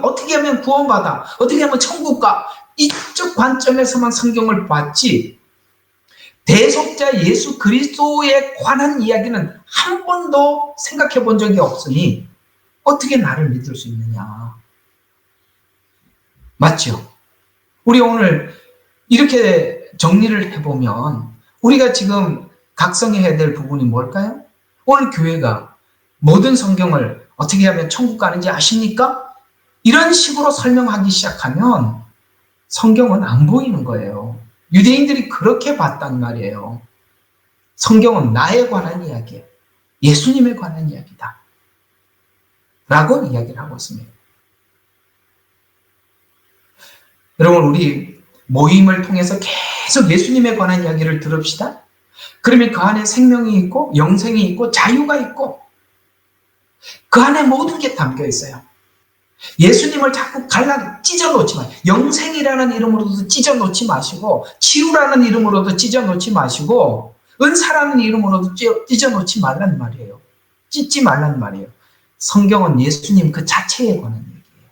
어떻게 하면 구원받아? 어떻게 하면 천국 가? 이쪽 관점에서만 성경을 봤지 대속자 예수 그리스도에 관한 이야기는 한 번도 생각해 본 적이 없으니 어떻게 나를 믿을 수 있느냐? 맞죠? 우리 오늘 이렇게 정리를 해보면 우리가 지금 각성해야 될 부분이 뭘까요? 오늘 교회가 모든 성경을 어떻게 하면 천국 가는지 아십니까? 이런 식으로 설명하기 시작하면 성경은 안 보이는 거예요. 유대인들이 그렇게 봤단 말이에요. 성경은 나에 관한 이야기예요. 예수님에 관한 이야기다. 라고 이야기를 하고 있습니다. 여러분, 우리 모임을 통해서 계속 예수님에 관한 이야기를 들읍시다. 그러면 그 안에 생명이 있고 영생이 있고 자유가 있고 그 안에 모든 게 담겨 있어요. 예수님을 자꾸 찢어놓지 마시고 영생이라는 이름으로도 찢어놓지 마시고 치유라는 이름으로도 찢어놓지 마시고 은사라는 이름으로도 찢어놓지 말란 말이에요. 찢지 말란 말이에요. 성경은 예수님 그 자체에 관한 얘기예요.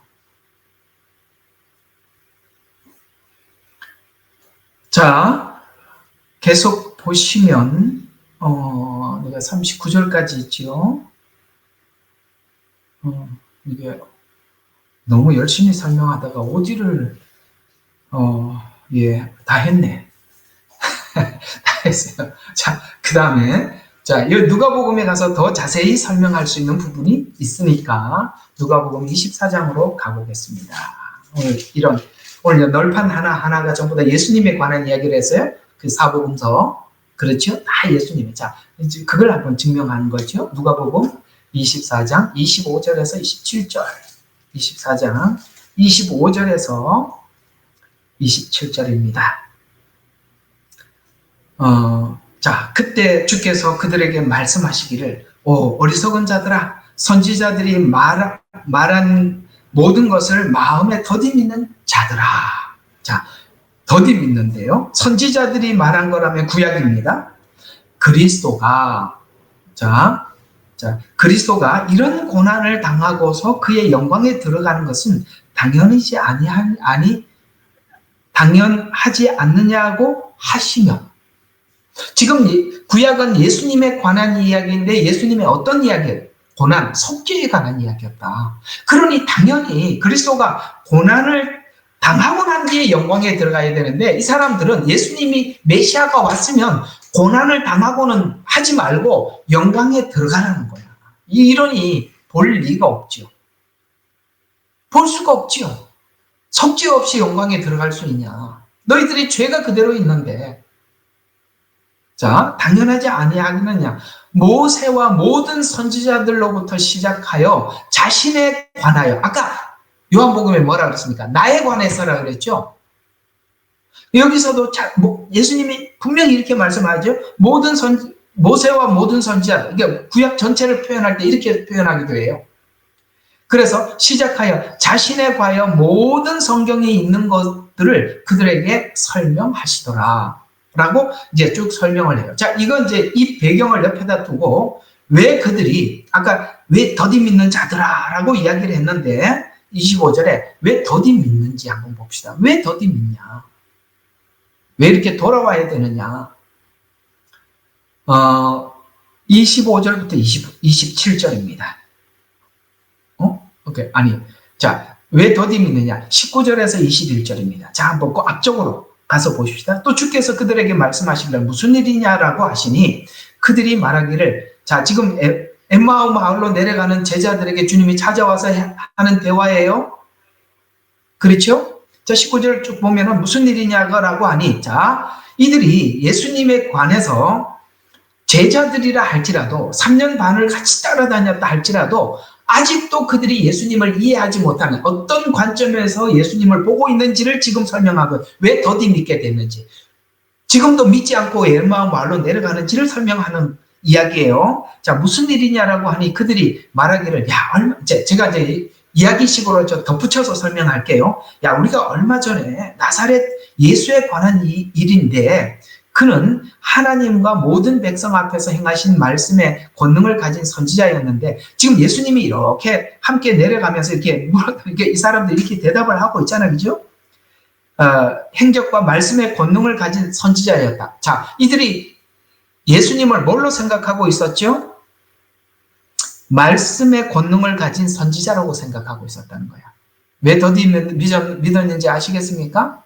자, 계속 보시면 내가 39절까지 있죠. 이게 너무 열심히 설명하다가 어디를 다 했네. 다 했어요. 자, 그 다음에 누가복음에 가서 더 자세히 설명할 수 있는 부분이 있으니까 누가복음 24장으로 가보겠습니다. 오늘 널판 하나하나가 전부 다 예수님에 관한 이야기를 했어요. 그 사복음서. 그렇죠? 다 예수님이. 자, 이제 그걸 한번 증명하는 거죠. 누가복음 24장 25절에서 27절. 24장 25절에서 27절입니다. 자, 그때 주께서 그들에게 말씀하시기를 어리석은 자들아 선지자들이 말한 모든 것을 마음에 더디 믿는 자들아. 자, 더디 믿는데요. 선지자들이 말한 거라면 구약입니다. 그리스도가 이런 고난을 당하고서 그의 영광에 들어가는 것은 당연하지 않느냐고 하시며 지금 구약은 예수님에 관한 이야기인데 예수님의 어떤 이야기예요? 고난, 속죄에 관한 이야기였다. 그러니 당연히 그리스도가 고난을 당하고 난 뒤에 영광에 들어가야 되는데 이 사람들은 예수님이 메시아가 왔으면 고난을 당하고는 하지 말고 영광에 들어가라는 거야. 이론이 볼 리가 없죠. 볼 수가 없죠. 속죄 없이 영광에 들어갈 수 있냐. 너희들이 죄가 그대로 있는데 자, 당연하지 아니하느냐. 모세와 모든 선지자들로부터 시작하여 자신에 관하여 아까 요한복음에 뭐라 그랬습니까? 나에 관해서라 그랬죠. 여기서도 예수님이 분명히 이렇게 말씀하죠. 모세와 모든 선지자, 그러니까 구약 전체를 표현할 때 이렇게 표현하기도 해요. 그래서 시작하여 자신에 관하여 모든 성경에 있는 것들을 그들에게 설명하시더라. 라고 이제 쭉 설명을 해요. 자, 이건 이제 이 배경을 옆에다 두고 왜 그들이 아까 왜 더디 믿는 자들아 라고 이야기를 했는데 25절에 왜 더디 믿는지 한번 봅시다. 왜 더디 믿냐? 왜 이렇게 돌아와야 되느냐? 25절부터 27절입니다. 오케이. 아니. 자, 왜 더디 믿느냐? 19절에서 21절입니다. 자, 한번 꼭 앞쪽으로 가서 보십시다. 또 주께서 그들에게 말씀하시기를 무슨 일이냐라고 하시니 그들이 말하기를 자, 지금 엠마오 마을로 내려가는 제자들에게 주님이 찾아와서 하는 대화예요. 그렇죠? 자, 19절 쭉 보면은 무슨 일이냐라고 하니 자, 이들이 예수님에 관해서 제자들이라 할지라도 3년 반을 같이 따라다녔다 할지라도 아직도 그들이 예수님을 이해하지 못하는 어떤 관점에서 예수님을 보고 있는지를 지금 설명하고 왜 더디 믿게 됐는지 지금도 믿지 않고 엠마오 마을로 내려가는지를 설명하는 이야기예요. 자, 무슨 일이냐라고 하니 그들이 말하기를 제가 이제 이야기식으로 좀 덧붙여서 설명할게요. 야, 우리가 얼마 전에 나사렛 예수에 관한 일인데 그는 하나님과 모든 백성 앞에서 행하신 말씀의 권능을 가진 선지자였는데 지금 예수님이 이렇게 함께 내려가면서 이렇게 이 사람들이 이렇게 대답을 하고 있잖아요. 그죠? 행적과 말씀의 권능을 가진 선지자였다. 자, 이들이 예수님을 뭘로 생각하고 있었죠? 말씀의 권능을 가진 선지자라고 생각하고 있었다는 거야. 왜 더디 믿었는지 아시겠습니까?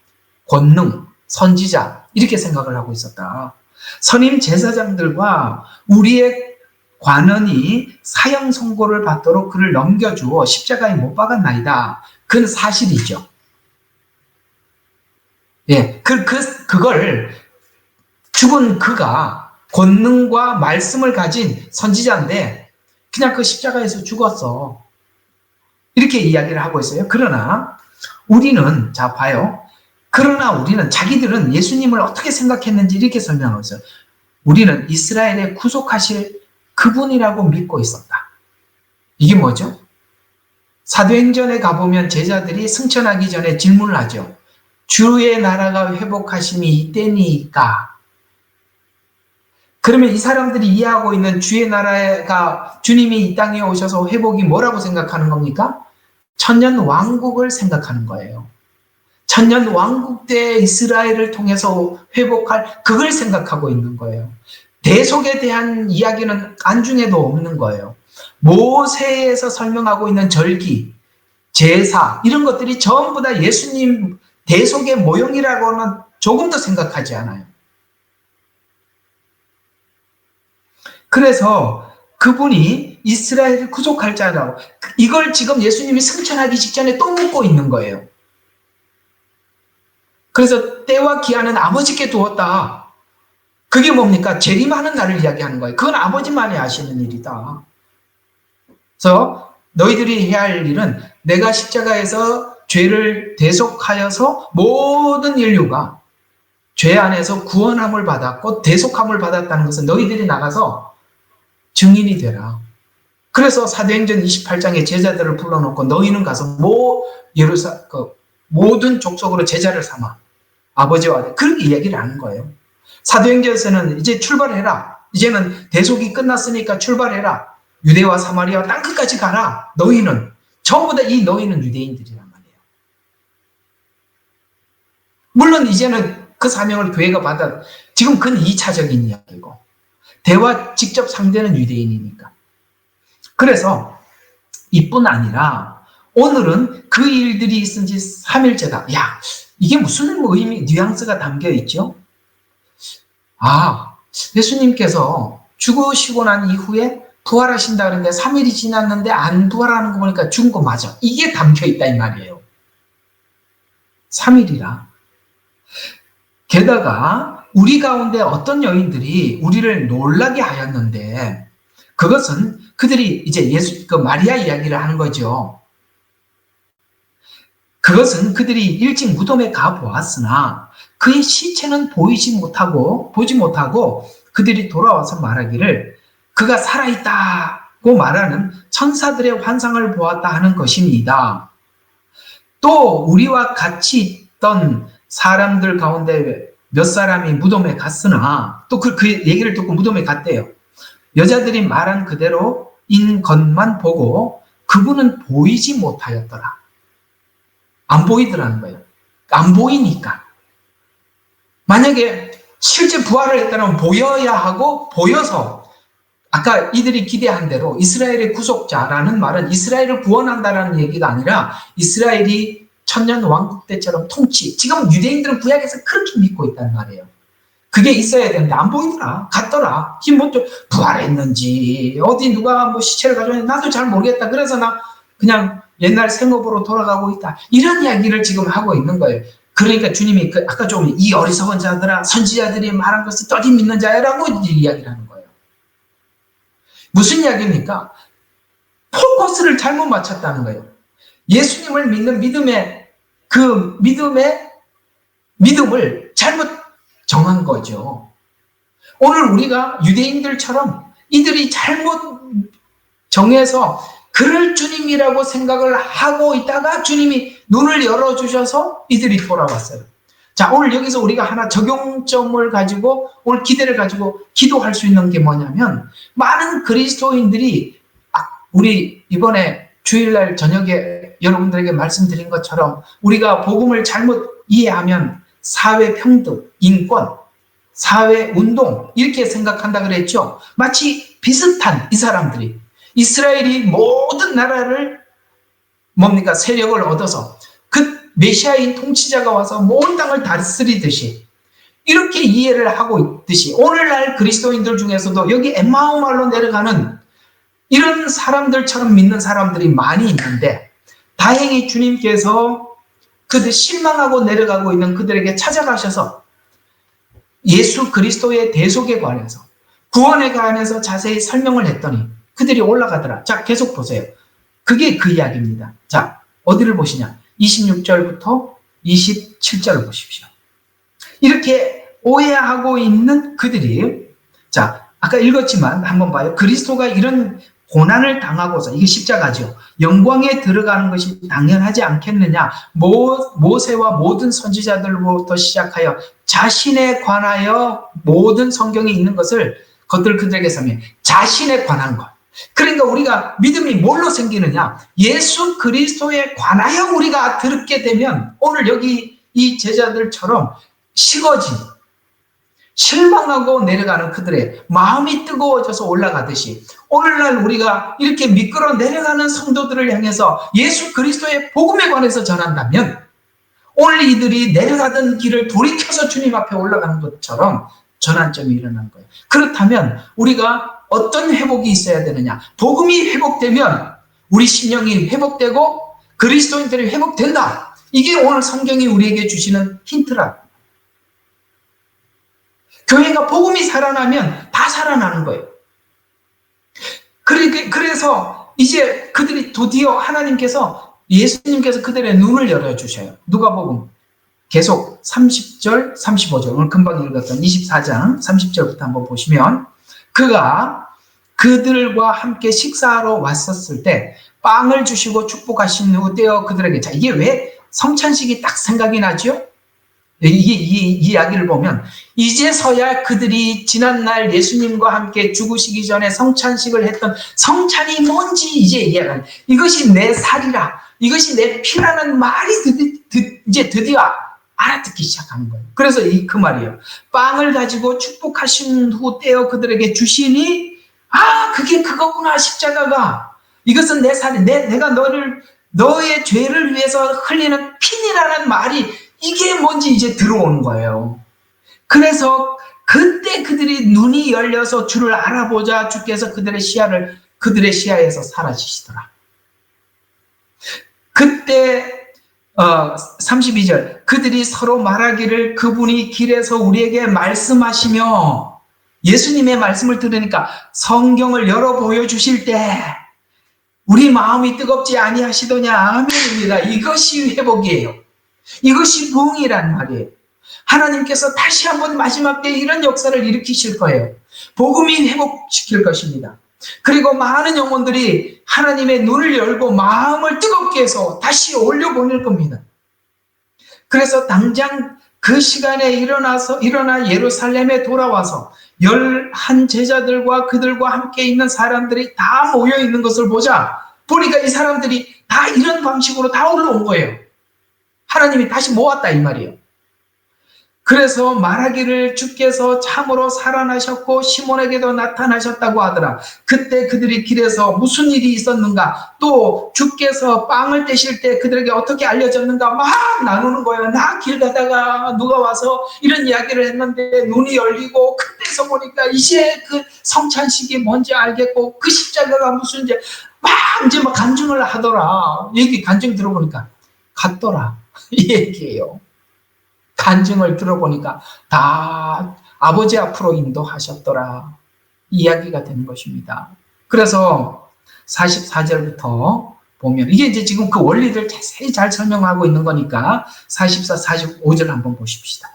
권능, 선지자 이렇게 생각을 하고 있었다. 선임 제사장들과 우리의 관원이 사형 선고를 받도록 그를 넘겨주어 십자가에 못 박았나이다. 그건 사실이죠. 예, 그걸 죽은 그가 권능과 말씀을 가진 선지자인데 그냥 그 십자가에서 죽었어. 이렇게 이야기를 하고 있어요. 그러나 우리는 자 봐요. 그러나 우리는 자기들은 예수님을 어떻게 생각했는지 이렇게 설명하고 있어요. 우리는 이스라엘에 구속하실 그분이라고 믿고 있었다. 이게 뭐죠? 사도행전에 가보면 제자들이 승천하기 전에 질문을 하죠. 주의 나라가 회복하심이 이때니까. 그러면 이 사람들이 이해하고 있는 주의 나라가 주님이 이 땅에 오셔서 회복이 뭐라고 생각하는 겁니까? 천년 왕국을 생각하는 거예요. 천년 왕국 때 이스라엘을 통해서 회복할 그걸 생각하고 있는 거예요. 대속에 대한 이야기는 안중에도 없는 거예요. 모세에서 설명하고 있는 절기, 제사 이런 것들이 전부 다 예수님 대속의 모형이라고는 조금도 생각하지 않아요. 그래서 그분이 이스라엘을 구속할 자라고 이걸 지금 예수님이 승천하기 직전에 또 묻고 있는 거예요. 그래서 때와 기한은 아버지께 두었다. 그게 뭡니까? 재림하는 날을 이야기하는 거예요. 그건 아버지만이 아시는 일이다. 그래서 너희들이 해야 할 일은 내가 십자가에서 죄를 대속하여서 모든 인류가 죄 안에서 구원함을 받았고 대속함을 받았다는 것은 너희들이 나가서 증인이 되라. 그래서 사도행전 28장에 제자들을 불러놓고 너희는 가서 모든 족속으로 제자를 삼아 아버지와 아들 그렇게 이야기를 하는 거예요. 사도행전에서는 이제 출발해라. 이제는 대속이 끝났으니까 출발해라. 유대와 사마리아 땅끝까지 가라. 너희는 전부 다 이 너희는 유대인들이란 말이에요. 물론 이제는 그 사명을 교회가 받아 지금 그건 2차적인 이야기고 대화 직접 상대는 유대인이니까. 그래서 이뿐 아니라 오늘은 그 일들이 있은 지 3일째다. 야, 이게 무슨 의미, 뉘앙스가 담겨 있죠? 아, 예수님께서 죽으시고 난 이후에 부활하신다 그러는데 3일이 지났는데 안 부활하는 거 보니까 죽은 거 맞아. 이게 담겨 있다 이 말이에요. 3일이라. 게다가 우리 가운데 어떤 여인들이 우리를 놀라게 하였는데 그것은 그들이 이제 마리아 이야기를 하는 거죠. 그것은 그들이 일찍 무덤에 가 보았으나 그의 시체는 보지 못하고 그들이 돌아와서 말하기를 그가 살아있다고 말하는 천사들의 환상을 보았다 하는 것입니다. 또 우리와 같이 있던 사람들 가운데 몇 사람이 무덤에 갔으나 또 그 얘기를 듣고 무덤에 갔대요. 여자들이 말한 그대로인 것만 보고 그분은 보이지 못하였더라. 안 보이더라는 거예요. 안 보이니까. 만약에 실제 부활을 했다면 보여야 하고 보여서 아까 이들이 기대한 대로 이스라엘의 구속자라는 말은 이스라엘을 구원한다라는 얘기가 아니라 이스라엘이 천년 왕국 때처럼 통치. 지금 유대인들은 구약에서 그렇게 믿고 있다는 말이에요. 그게 있어야 되는데 안 보이더라. 갔더라. 뭐 좀 부활했는지 어디 누가 뭐 시체를 가져왔는지 나도 잘 모르겠다. 그래서 나 그냥 옛날 생업으로 돌아가고 있다. 이런 이야기를 지금 하고 있는 거예요. 그러니까 주님이 아까 좀 이 어리석은 자들아 선지자들이 말한 것을 떠디 믿는 자야라고 이야기를 하는 거예요. 무슨 이야기입니까? 포커스를 잘못 맞췄다는 거예요. 예수님을 믿는 믿음을 잘못 정한 거죠. 오늘 우리가 유대인들처럼 이들이 잘못 정해서 그럴 주님이라고 생각을 하고 있다가 주님이 눈을 열어주셔서 이들이 돌아왔어요. 자, 오늘 여기서 우리가 하나 적용점을 가지고 오늘 기대를 가지고 기도할 수 있는 게 뭐냐면 많은 그리스도인들이 우리 이번에 주일날 저녁에 여러분들에게 말씀드린 것처럼 우리가 복음을 잘못 이해하면 사회평등, 인권, 사회운동 이렇게 생각한다 그랬죠. 마치 비슷한 이 사람들이 이스라엘이 모든 나라를 세력을 얻어서 그 메시아인 통치자가 와서 모든 땅을 다스리듯이 이렇게 이해를 하고 있듯이 오늘날 그리스도인들 중에서도 여기 엠마오말로 내려가는 이런 사람들처럼 믿는 사람들이 많이 있는데 다행히 주님께서 그들 실망하고 내려가고 있는 그들에게 찾아가셔서 예수 그리스도의 대속에 관해서 구원에 관해서 자세히 설명을 했더니 그들이 올라가더라. 자, 계속 보세요. 그게 그 이야기입니다. 자, 어디를 보시냐? 26절부터 27절을 보십시오. 이렇게 오해하고 있는 그들이 자, 아까 읽었지만 한번 봐요. 그리스도가 이런 고난을 당하고서 이게 십자가죠. 영광에 들어가는 것이 당연하지 않겠느냐. 모세와 모든 선지자들로부터 시작하여 자신에 관하여 모든 성경에 있는 것들 그들에게 설명. 자신에 관한 것. 그러니까 우리가 믿음이 뭘로 생기느냐? 예수 그리스도에 관하여 우리가 들게 되면 오늘 여기 이 제자들처럼 식어진 실망하고 내려가는 그들의 마음이 뜨거워져서 올라가듯이 오늘날 우리가 이렇게 미끄러 내려가는 성도들을 향해서 예수 그리스도의 복음에 관해서 전한다면 오늘 이들이 내려가던 길을 돌이켜서 주님 앞에 올라가는 것처럼 전환점이 일어난 거예요. 그렇다면 우리가 어떤 회복이 있어야 되느냐? 복음이 회복되면 우리 신령이 회복되고 그리스도인들이 회복된다. 이게 오늘 성경이 우리에게 주시는 힌트라. 교회가 복음이 살아나면 다 살아나는 거예요. 그래서 이제 그들이 드디어 예수님께서 그들의 눈을 열어주셔요. 누가복음 계속 30절, 35절 오늘 금방 읽었던 24장 30절부터 한번 보시면 그가 그들과 함께 식사하러 왔었을 때 빵을 주시고 축복하신 후 떼어 그들에게 자 이게 왜 성찬식이 딱 생각이 나죠? 이 이야기를 보면 이제서야 그들이 지난날 예수님과 함께 죽으시기 전에 성찬식을 했던 성찬이 뭔지 이제 이해하는 이것이 내 살이라 이것이 내 피라는 말이 이제 드디어 알아듣기 시작하는 거예요. 그래서 그 말이에요. 빵을 가지고 축복하신 후 떼어 그들에게 주시니 그게 그거구나. 십자가가 이것은 내 살이 내가 너의 죄를 위해서 흘리는 피니라는 말이 이게 뭔지 이제 들어오는 거예요. 그래서 그때 그들이 눈이 열려서 주를 알아보자 주께서 그들의 시야에서 사라지시더라. 그때 32절 그들이 서로 말하기를 그분이 길에서 우리에게 말씀하시며 예수님의 말씀을 들으니까 성경을 열어 보여주실 때 우리 마음이 뜨겁지 아니하시더냐. 아멘입니다. 이것이 회복이에요. 이것이 부흥이란 말이에요. 하나님께서 다시 한번 마지막 때 이런 역사를 일으키실 거예요. 복음이 회복시킬 것입니다. 그리고 많은 영혼들이 하나님의 눈을 열고 마음을 뜨겁게 해서 다시 올려보낼 겁니다. 그래서 당장 그 시간에 일어나 예루살렘에 돌아와서 11 제자들과 그들과 함께 있는 사람들이 다 모여 있는 것을 보니까 이 사람들이 다 이런 방식으로 다 올라온 거예요. 하나님이 다시 모았다 이 말이에요. 그래서 말하기를 주께서 참으로 살아나셨고 시몬에게도 나타나셨다고 하더라. 그때 그들이 길에서 무슨 일이 있었는가, 또 주께서 빵을 떼실 때 그들에게 어떻게 알려졌는가 막 나누는 거예요. 나 길 가다가 누가 와서 이런 이야기를 했는데 눈이 열리고 그때서 보니까 이제 그 성찬식이 뭔지 알겠고 그 십자가가 무슨지 막 이제 막 간증을 하더라. 얘기 간증 들어보니까 갔더라 이 얘기예요. 간증을 들어보니까 다 아버지 앞으로 인도하셨더라 이야기가 되는 것입니다. 그래서 44절부터 보면 이게 이제 지금 그 원리를 자세히 잘 설명하고 있는 거니까 44, 45절 한번 보십시다.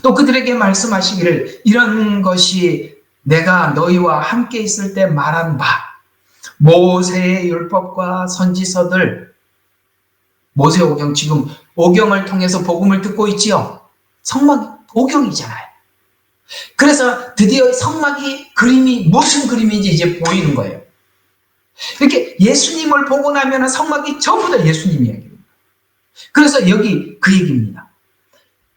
또 그들에게 말씀하시기를 이런 것이 내가 너희와 함께 있을 때 말한 바 모세의 율법과 선지서들, 모세 오경, 지금 오경을 통해서 복음을 듣고 있지요. 성막 오경이잖아요. 그래서 드디어 성막이 그림이 무슨 그림인지 이제 보이는 거예요. 이렇게 예수님을 보고 나면 성막이 전부 다 예수님 이야기입니다. 그래서 여기 그 얘기입니다.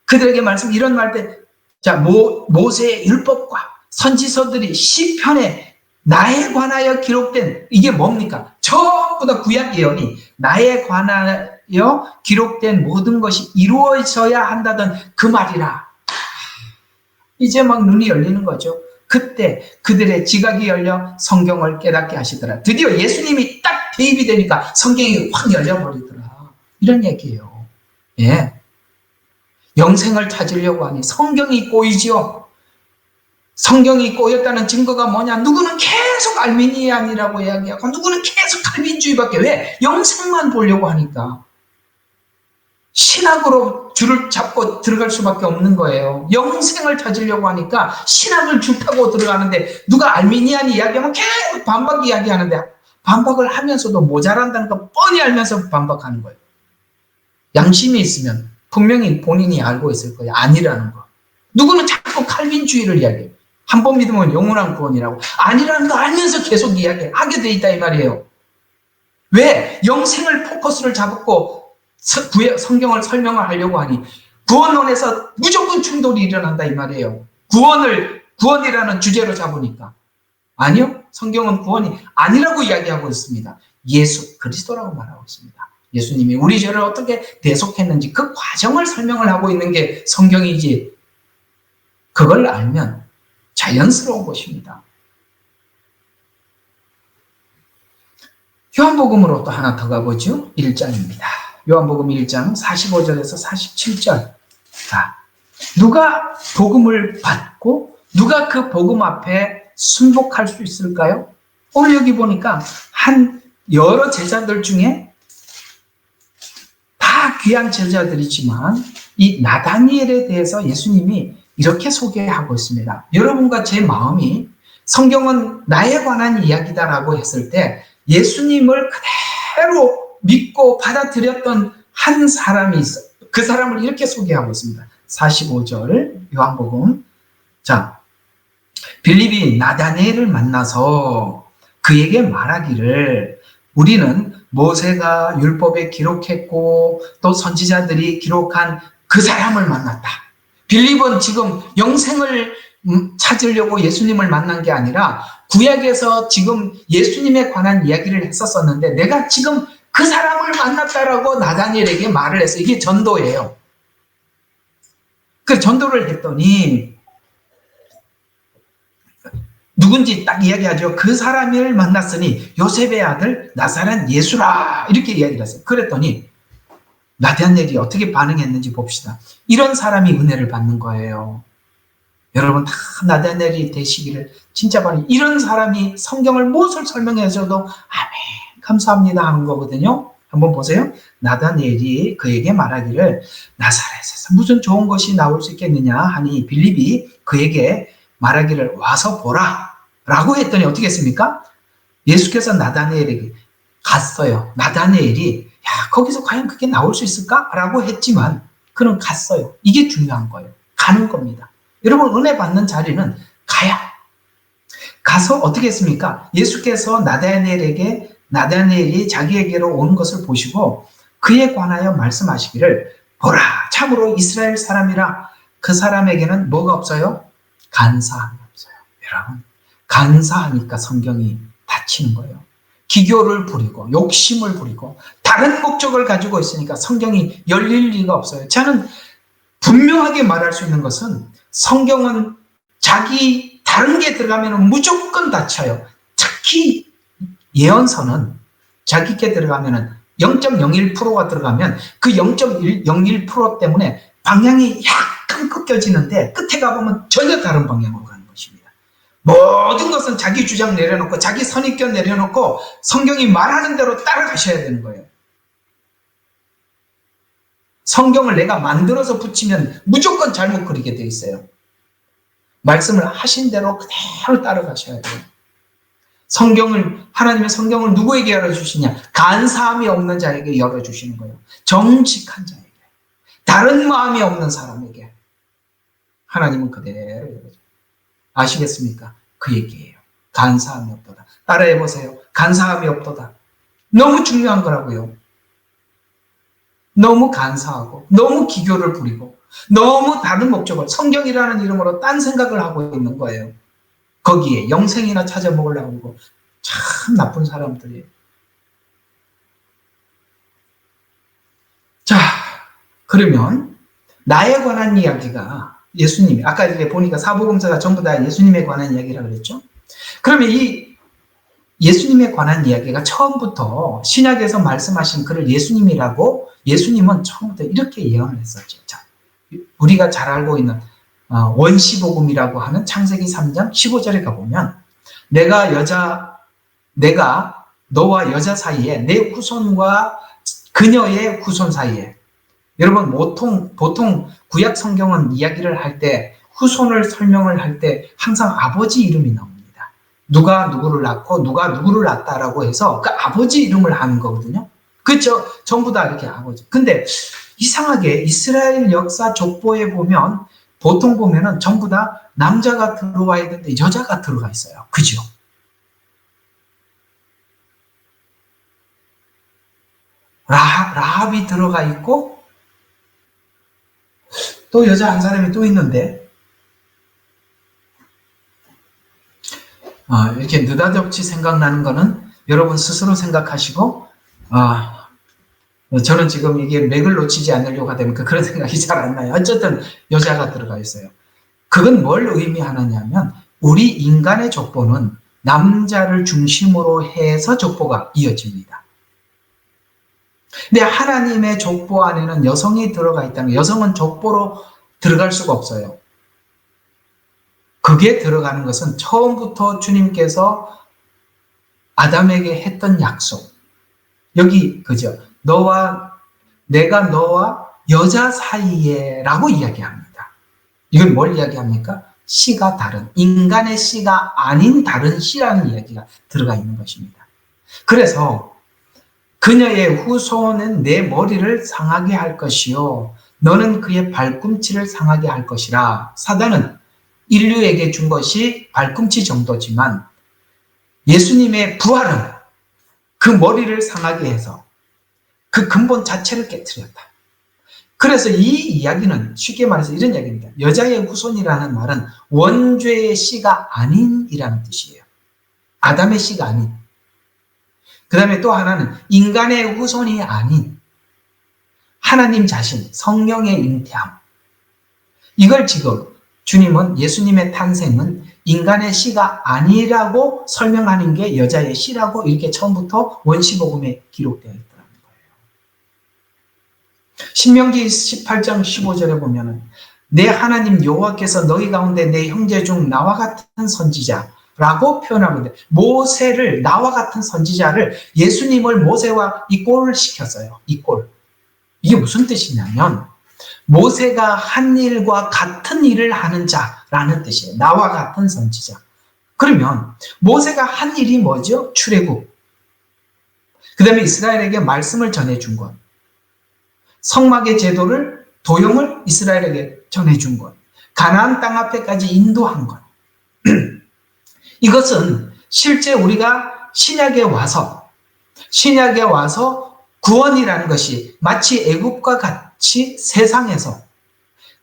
그들에게 말씀 이런 말 때, 자, 모세의 율법과 선지서들이 시편에 나에 관하여 기록된 이게 뭡니까? 전부 다 구약 예언이 나에 관하여 기록된 모든 것이 이루어져야 한다던 그 말이라. 이제 막 눈이 열리는 거죠. 그때 그들의 지각이 열려 성경을 깨닫게 하시더라. 드디어 예수님이 딱 대입이 되니까 성경이 확 열려버리더라. 이런 얘기예요. 예. 영생을 찾으려고 하니 성경이 꼬이지요. 성경이 꼬였다는 증거가 뭐냐? 누구는 계속 알미니안이라고 이야기하고 누구는 계속 칼빈주의밖에. 왜? 영생만 보려고 하니까. 신학으로 줄을 잡고 들어갈 수밖에 없는 거예요. 영생을 찾으려고 하니까 신학을 줄 타고 들어가는데 누가 알미니안 이야기하면 계속 반박 이야기하는데 반박을 하면서도 모자란다는 거 뻔히 알면서 반박하는 거예요. 양심이 있으면 분명히 본인이 알고 있을 거예요. 아니라는 거. 누구는 자꾸 칼빈주의를 이야기해요. 한 번 믿으면 영원한 구원이라고. 아니라는 거 알면서 계속 이야기하게 돼 있다 이 말이에요. 왜? 영생을 포커스를 잡고 성경을 설명을 하려고 하니 구원론에서 무조건 충돌이 일어난다 이 말이에요. 구원이라는 주제로 잡으니까. 아니요. 성경은 구원이 아니라고 이야기하고 있습니다. 예수 그리스도라고 말하고 있습니다. 예수님이 우리 죄를 어떻게 대속했는지 그 과정을 설명을 하고 있는 게 성경이지. 그걸 알면 자연스러운 것입니다. 요한복음으로 또 하나 더 가보죠. 1장입니다. 요한복음 1장 45절에서 47절. 자, 누가 복음을 받고 누가 그 복음 앞에 순복할 수 있을까요? 오늘 여기 보니까 여러 제자들 중에 다 귀한 제자들이지만 이 나다니엘에 대해서 예수님이 이렇게 소개하고 있습니다. 여러분과 제 마음이 성경은 나에 관한 이야기다라고 했을 때 예수님을 그대로 믿고 받아들였던 한 사람이 있어요. 그 사람을 이렇게 소개하고 있습니다. 45절 요한복음. 자, 빌립이 나다니엘을 만나서 그에게 말하기를 우리는 모세가 율법에 기록했고 또 선지자들이 기록한 그 사람을 만났다. 빌립은 지금 영생을 찾으려고 예수님을 만난 게 아니라 구약에서 지금 예수님에 관한 이야기를 했었었는데 내가 지금 그 사람을 만났다라고 나다니엘에게 말을 했어요. 이게 전도예요. 그 전도를 했더니 누군지 딱 이야기하죠. 그 사람을 만났으니 요셉의 아들 나사렛 예수라 이렇게 이야기를 했어요. 그랬더니 나다니엘이 어떻게 반응했는지 봅시다. 이런 사람이 은혜를 받는 거예요. 여러분 다 나다넬이 되시기를 진짜 바로 이런 사람이 성경을 무엇을 설명해줘도 아멘 감사합니다 하는 거거든요. 한번 보세요. 나다넬이 그에게 말하기를 나사렛에서 무슨 좋은 것이 나올 수 있겠느냐 하니 빌립이 그에게 말하기를 와서 보라 라고 했더니 어떻게 했습니까? 예수께서 나다넬에게 갔어요. 나다넬이 야 거기서 과연 그게 나올 수 있을까? 라고 했지만 그는 갔어요. 이게 중요한 거예요. 가는 겁니다. 여러분 은혜 받는 자리는 가야. 가서 어떻게 했습니까? 예수께서 나다넬이 자기에게로 오는 것을 보시고 그에 관하여 말씀하시기를 보라 참으로 이스라엘 사람이라 그 사람에게는 뭐가 없어요? 간사함이 없어요. 여러분 간사하니까 성경이 닫히는 거예요. 기교를 부리고 욕심을 부리고 다른 목적을 가지고 있으니까 성경이 열릴 리가 없어요. 저는 분명하게 말할 수 있는 것은 성경은 자기 다른 게 들어가면 무조건 닫혀요. 특히 예언서는 자기 게 들어가면 0.01%가 들어가면 그 0.01% 때문에 방향이 약간 꺾여지는데 끝에 가보면 전혀 다른 방향으로 가는 것입니다. 모든 것은 자기 주장 내려놓고 자기 선입견 내려놓고 성경이 말하는 대로 따라가셔야 되는 거예요. 성경을 내가 만들어서 붙이면 무조건 잘못 그리게 돼 있어요. 말씀을 하신 대로 그대로 따라가셔야 돼요. 하나님의 성경을 누구에게 열어주시냐? 간사함이 없는 자에게 열어주시는 거예요. 정직한 자에게. 다른 마음이 없는 사람에게. 하나님은 그대로 열어줘요. 아시겠습니까? 그 얘기예요. 간사함이 없도다. 따라해보세요. 간사함이 없도다. 너무 중요한 거라고요. 너무 간사하고 너무 기교를 부리고 너무 다른 목적을 성경이라는 이름으로 딴 생각을 하고 있는 거예요. 거기에 영생이나 찾아먹으려고 하고 참 나쁜 사람들이에요. 자, 그러면 나에 관한 이야기가 예수님이 아까 이제 보니까 사복음서가 전부 다 예수님에 관한 이야기라고 그랬죠. 그러면 이 예수님에 관한 이야기가 처음부터 신약에서 말씀하신 그를 예수님은 처음부터 이렇게 예언을 했었죠. 자, 우리가 잘 알고 있는 원시복음이라고 하는 창세기 3장 15절에 가보면 내가 너와 여자 사이에 내 후손과 그녀의 후손 사이에 여러분 보통 구약 성경은 이야기를 할 때 후손을 설명을 할 때 항상 아버지 이름이 나옵니다. 누가 누구를 낳고 누가 누구를 낳았다라고 해서 그 아버지 이름을 하는 거거든요. 그렇죠? 전부 다 이렇게 아버지. 근데 이상하게 이스라엘 역사 족보에 보면 보통 보면은 전부 다 남자가 들어와 있는데 여자가 들어가 있어요. 그죠? 라합이 들어가 있고 또 여자 한 사람이 또 있는데 이렇게 느닷없이 생각나는 거는 여러분 스스로 생각하시고 저는 지금 이게 맥을 놓치지 않으려고 하다 보니까 그런 생각이 잘 안 나요. 어쨌든 여자가 들어가 있어요. 그건 뭘 의미하느냐면 우리 인간의 족보는 남자를 중심으로 해서 족보가 이어집니다. 근데 하나님의 족보 안에는 여성이 들어가 있다는 여성은 족보로 들어갈 수가 없어요. 그게 들어가는 것은 처음부터 주님께서 아담에게 했던 약속. 여기 그죠? 내가 너와 여자 사이에 라고 이야기합니다. 이건 뭘 이야기합니까? 씨가 다른, 인간의 씨가 아닌 다른 씨라는 이야기가 들어가 있는 것입니다. 그래서 그녀의 후손은 내 머리를 상하게 할 것이요 너는 그의 발꿈치를 상하게 할 것이라. 사단은 인류에게 준 것이 발꿈치 정도지만 예수님의 부활은 그 머리를 상하게 해서 그 근본 자체를 깨트렸다. 그래서 이 이야기는 쉽게 말해서 이런 이야기입니다. 여자의 후손이라는 말은 원죄의 씨가 아닌이라는 뜻이에요. 아담의 씨가 아닌. 그 다음에 또 하나는 인간의 후손이 아닌 하나님 자신, 성령의 잉태함. 이걸 지금 주님은 예수님의 탄생은 인간의 씨가 아니라고 설명하는 게 여자의 씨라고 이렇게 처음부터 원시복음에 기록되어 있더라는 거예요. 신명기 18장 15절에 보면은 내 하나님 여호와께서 너희 가운데 내 형제 중 나와 같은 선지자라고 표현하고 있는데, 모세를, 나와 같은 선지자를, 예수님을 모세와 이꼴을 시켰어요. 이꼴. 이게 무슨 뜻이냐면 모세가 한 일과 같은 일을 하는 자라는 뜻이에요. 나와 같은 선지자. 그러면 모세가 한 일이 뭐죠? 출애굽. 그 다음에 이스라엘에게 말씀을 전해준 것. 성막의 제도를, 도용을 이스라엘에게 전해준 것. 가나안 땅 앞에까지 인도한 것. 이것은 실제 우리가 신약에 와서 구원이라는 것이 마치 애굽과 같이 세상에서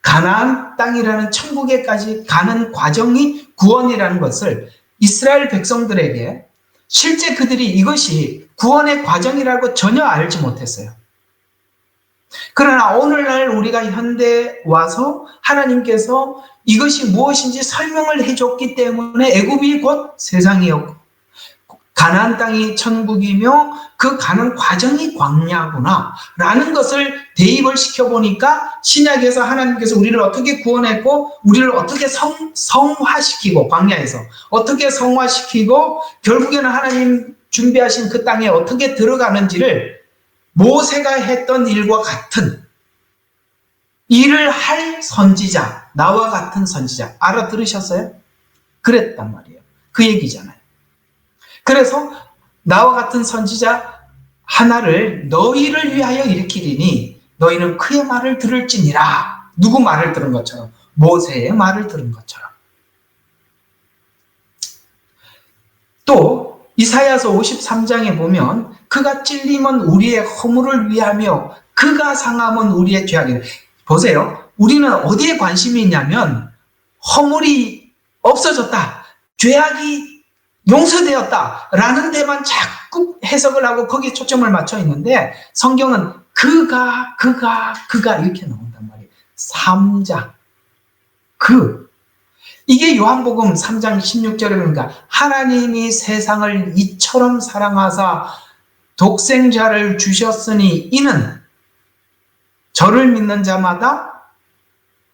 가나안 땅이라는 천국에까지 가는 과정이 구원이라는 것을 이스라엘 백성들에게, 실제 그들이 이것이 구원의 과정이라고 전혀 알지 못했어요. 그러나 오늘날 우리가 현대에 와서 하나님께서 이것이 무엇인지 설명을 해줬기 때문에 애굽이 곧 세상이었고 가나안 땅이 천국이며 그 가는 과정이 광야구나 라는 것을 대입을 시켜보니까 신약에서 하나님께서 우리를 어떻게 구원했고 우리를 어떻게 성화시키고, 광야에서 어떻게 성화시키고 결국에는 하나님 준비하신 그 땅에 어떻게 들어가는지를 모세가 했던 일과 같은 일을 할 선지자, 나와 같은 선지자, 알아들으셨어요? 그랬단 말이에요. 그 얘기잖아요. 그래서 나와 같은 선지자 하나를 너희를 위하여 일으키리니 너희는 그의 말을 들을지니라. 누구 말을 들은 것처럼? 모세의 말을 들은 것처럼. 또 이사야서 53장에 보면 그가 찔림은 우리의 허물을 위하며 그가 상함은 우리의 죄악이라. 보세요. 우리는 어디에 관심이 있냐면 허물이 없어졌다, 죄악이 용서되었다라는 데만 자꾸 해석을 하고 거기에 초점을 맞춰 있는데, 성경은 그가 이렇게 나온단 말이에요. 3자, 이게 요한복음 3장 16절에 보니까 하나님이 세상을 이처럼 사랑하사 독생자를 주셨으니 이는 저를 믿는 자마다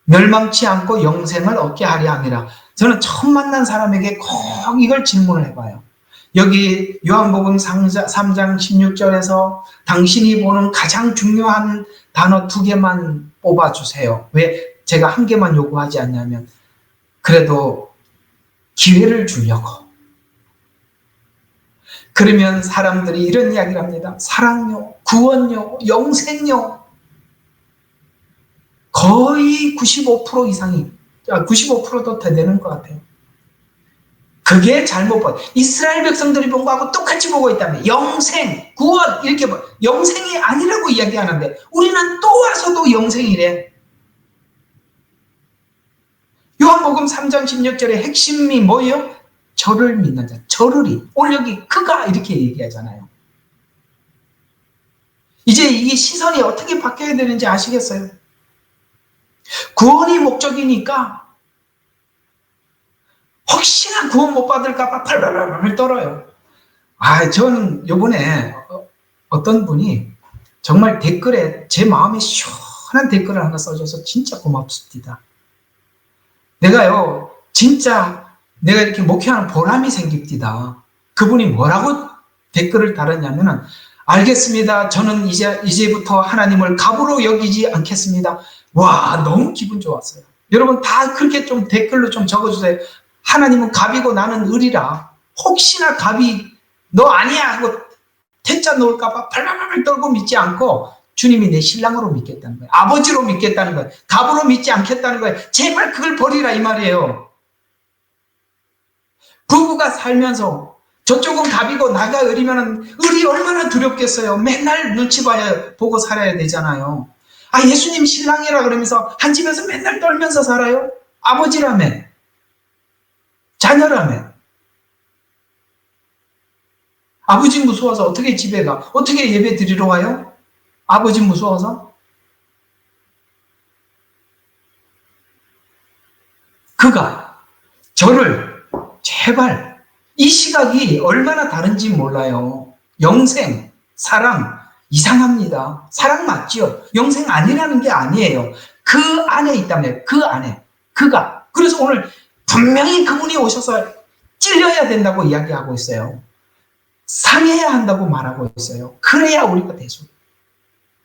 멸망치 않고 영생을 얻게 하려 함이라. 저는 처음 만난 사람에게 꼭 이걸 질문을 해봐요. 여기 요한복음 3장 16절에서 당신이 보는 가장 중요한 단어 2개만 뽑아주세요. 왜 제가 1개만 요구하지 않냐면 그래도 기회를 주려고. 그러면 사람들이 이런 이야기를 합니다. 사랑요, 구원요, 영생요. 거의 95% 이상이, 95%도 더 되는 것 같아요. 그게 잘못 봐. 이스라엘 백성들이 본 거하고 똑같이 보고 있다면 영생, 구원 이렇게 봐. 영생이 아니라고 이야기하는데 우리는 또 와서도 영생이래. 요한복음 3장 16절의 핵심이 뭐예요? 저를 믿는 자, 저를이. 오늘 여기 그가 이렇게 얘기하잖아요. 이제 이 시선이 어떻게 바뀌어야 되는지 아시겠어요? 구원이 목적이니까 혹시나 구원 못 받을까봐 팔팔팔 떨어요. 저는 요번에 어떤 분이 정말 댓글에 제 마음에 시원한 댓글을 하나 써줘서 진짜 고맙습니다. 내가요, 진짜 내가 이렇게 목회하는 보람이 생깁니다. 그분이 뭐라고 댓글을 달았냐면은, 알겠습니다. 저는 이제부터 하나님을 갑으로 여기지 않겠습니다. 와, 너무 기분 좋았어요. 여러분 다 그렇게 좀 댓글로 좀 적어주세요. 하나님은 갑이고 나는 을이라. 혹시나 갑이 너 아니야 하고 태자 놓을까봐 발발발 떨고 믿지 않고 주님이 내 신랑으로 믿겠다는 거예요. 아버지로 믿겠다는 거예요. 갑으로 믿지 않겠다는 거예요. 제발 그걸 버리라 이 말이에요. 부부가 살면서 저쪽은 갑이고 나가 을이면 을이 얼마나 두렵겠어요. 맨날 눈치 보고 살아야 되잖아요. 예수님 신랑이라 그러면서 한 집에서 맨날 떨면서 살아요? 아버지라며, 자녀라며. 아버지 무서워서 어떻게 집에 가? 어떻게 예배 드리러 와요? 아버지 무서워서? 그가 저를 제발, 이 시각이 얼마나 다른지 몰라요. 영생, 사랑, 이상합니다. 사랑 맞지요? 영생 아니라는 게 아니에요. 그 안에 있다면 그 안에 그가 그래서 오늘 분명히 그분이 오셔서 찔려야 된다고 이야기하고 있어요. 상해야 한다고 말하고 있어요. 그래야 우리가 대속.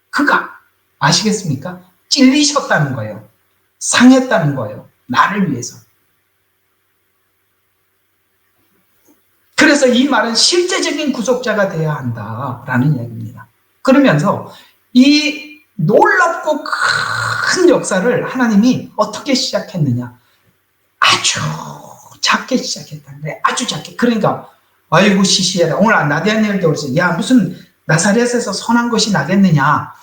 그가 아시겠습니까? 찔리셨다는 거예요. 상했다는 거예요. 나를 위해서. 그래서 이 말은 실제적인 구속자가 되어야 한다라는 이야기입니다. 그러면서 이 놀랍고 큰 역사를 하나님이 어떻게 시작했느냐? 아주 작게 시작했다는 거예요. 아주 작게. 그러니까 아이고 시시해라. 오늘 나디아니엘도 그랬어요. 야 무슨 나사렛에서 선한 것이 나겠느냐.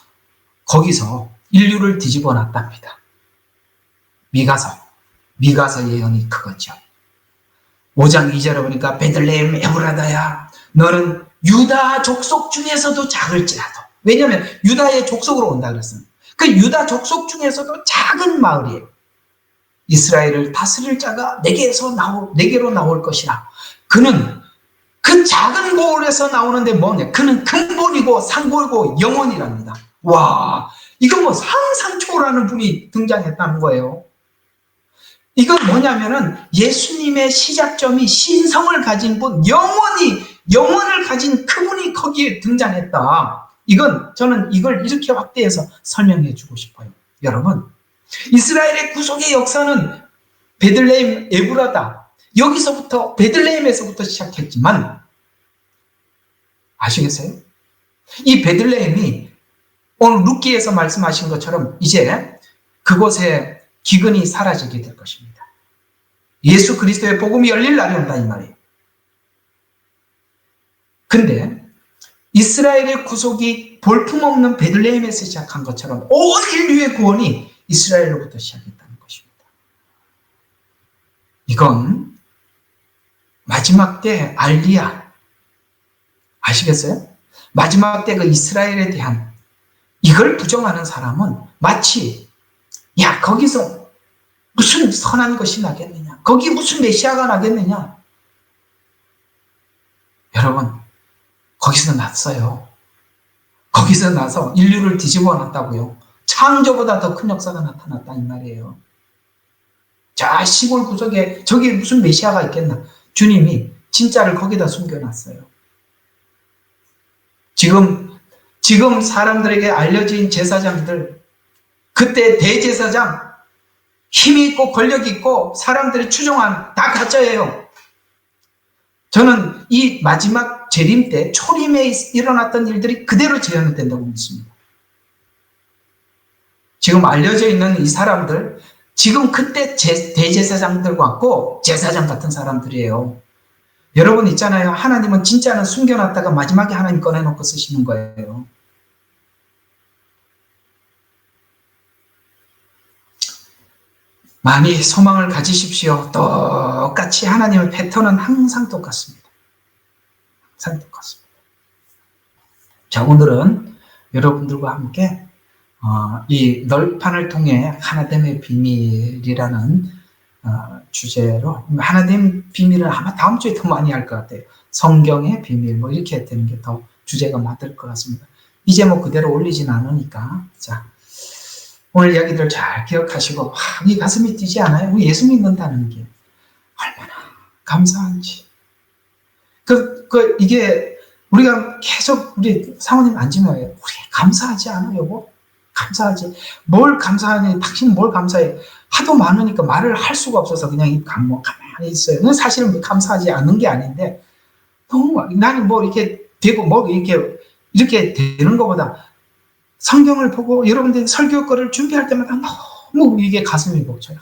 거기서 인류를 뒤집어 놨답니다. 미가서 예언이 그거죠. 5장 2절에 보니까 베들레헴 에브라다야 너는 유다 족속 중에서도 작을지라도 왜냐하면 유다의 족속으로 온다 그랬습니다. 그 유다 족속 중에서도 작은 마을이에요. 이스라엘을 다스릴 자가 내게로 나올 것이라. 그는 그 작은 고을에서 나오는데 뭐냐? 그는 근본이고 상골고 영원이랍니다. 와, 이건 뭐 상상 초월하는 분이 등장했다는 거예요. 이건 뭐냐면은 예수님의 시작점이 신성을 가진 분, 영원을 가진 그분이 거기에 등장했다. 저는 이걸 이렇게 확대해서 설명해 주고 싶어요. 여러분, 이스라엘의 구속의 역사는 베들레헴 에브라다. 여기서부터, 베들레헴에서부터 시작했지만, 아시겠어요? 이 베들레헴이 오늘 룻기에서 말씀하신 것처럼 이제 그곳에 기근이 사라지게 될 것입니다. 예수 그리스도의 복음이 열릴 날이 온다 이 말이에요. 근데 이스라엘의 구속이 볼품없는 베들레헴에서 시작한 것처럼 온 인류의 구원이 이스라엘로부터 시작했다는 것입니다. 이건 마지막 때 알리야 아시겠어요? 마지막 때 그 이스라엘에 대한 이걸 부정하는 사람은 마치 야 거기서 무슨 선한 것이 나겠느냐? 거기 무슨 메시아가 나겠느냐? 여러분 거기서 났어요. 거기서 나서 인류를 뒤집어 놨다고요. 창조보다 더 큰 역사가 나타났다 이 말이에요. 자 시골 구석에 저기 무슨 메시아가 있겠나? 주님이 진짜를 거기다 숨겨놨어요. 지금 사람들에게 알려진 제사장들 그때 대제사장 힘이 있고 권력이 있고 사람들이 추종한 다 가짜예요. 저는 이 마지막 재림 때 초림에 일어났던 일들이 그대로 재현된다고 믿습니다. 지금 알려져 있는 이 사람들 지금 그때 대제사장들 같고 제사장 같은 사람들이에요. 여러분 있잖아요. 하나님은 진짜는 숨겨놨다가 마지막에 하나님 꺼내놓고 쓰시는 거예요. 많이 소망을 가지십시오. 똑같이 하나님의 패턴은 항상 똑같습니다. 항상 똑같습니다. 자, 오늘은 여러분들과 함께 이 널판을 통해 하나됨의 비밀이라는 주제로 하나됨 비밀은 아마 다음 주에 더 많이 할 것 같아요. 성경의 비밀 뭐 이렇게 되는 게 더 주제가 맞을 것 같습니다. 이제 뭐 그대로 올리진 않으니까 자 오늘 이야기들 잘 기억하시고 이 가슴이 뛰지 않아요? 우리 예수 믿는다는 게 얼마나 감사한지. 이게 우리가 계속 우리 사모님 앉으면 우리 감사하지 않아 여보? 감사하지. 뭘 감사하니? 당신 뭘 감사해? 하도 많으니까 말을 할 수가 없어서 그냥 가만히 있어요. 사실은 감사하지 않는 게 아닌데 너무 나는 뭐 이렇게 되고 뭐 이렇게 되는 것보다 성경을 보고 여러분들이 설교 거를 준비할 때마다 너무 이게 가슴이 벅차요.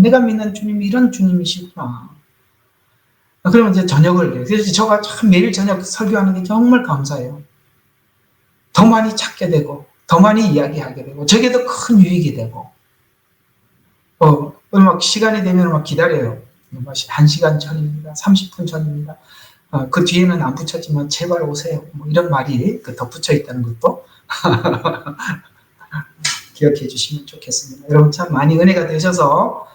내가 믿는 주님이 이런 주님이시구나. 그러면 이제 저녁을 그래서 제가 참 매일 저녁 설교하는 게 정말 감사해요. 더 많이 찾게 되고 더 많이 이야기하게 되고 저게 더 큰 유익이 되고 막 시간이 되면 막 기다려요. 1시간 전입니다. 30분 전입니다. 그 뒤에는 안 붙였지만 제발 오세요. 뭐 이런 말이 덧붙여 있다는 것도 기억해 주시면 좋겠습니다. 여러분 참 많이 은혜가 되셔서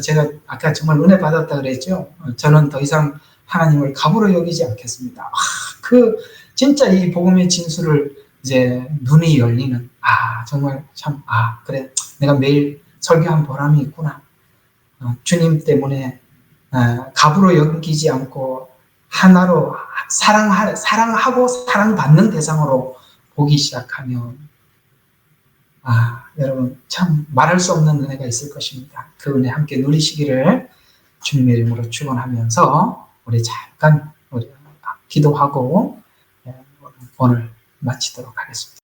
제가 아까 정말 은혜 받았다 그랬죠. 저는 더 이상 하나님을 갑으로 여기지 않겠습니다. 진짜 이 복음의 진수를 이제 눈이 열리는 정말 참, 그래. 내가 매일 설교한 보람이 있구나. 주님 때문에 갑으로 여기지 않고 하나로 사랑하고 사랑받는 대상으로 보기 시작하면 여러분 참 말할 수 없는 은혜가 있을 것입니다. 그 은혜 함께 누리시기를 주님의 이름으로 축원하면서 우리 잠깐 기도하고 오늘 마치도록 하겠습니다.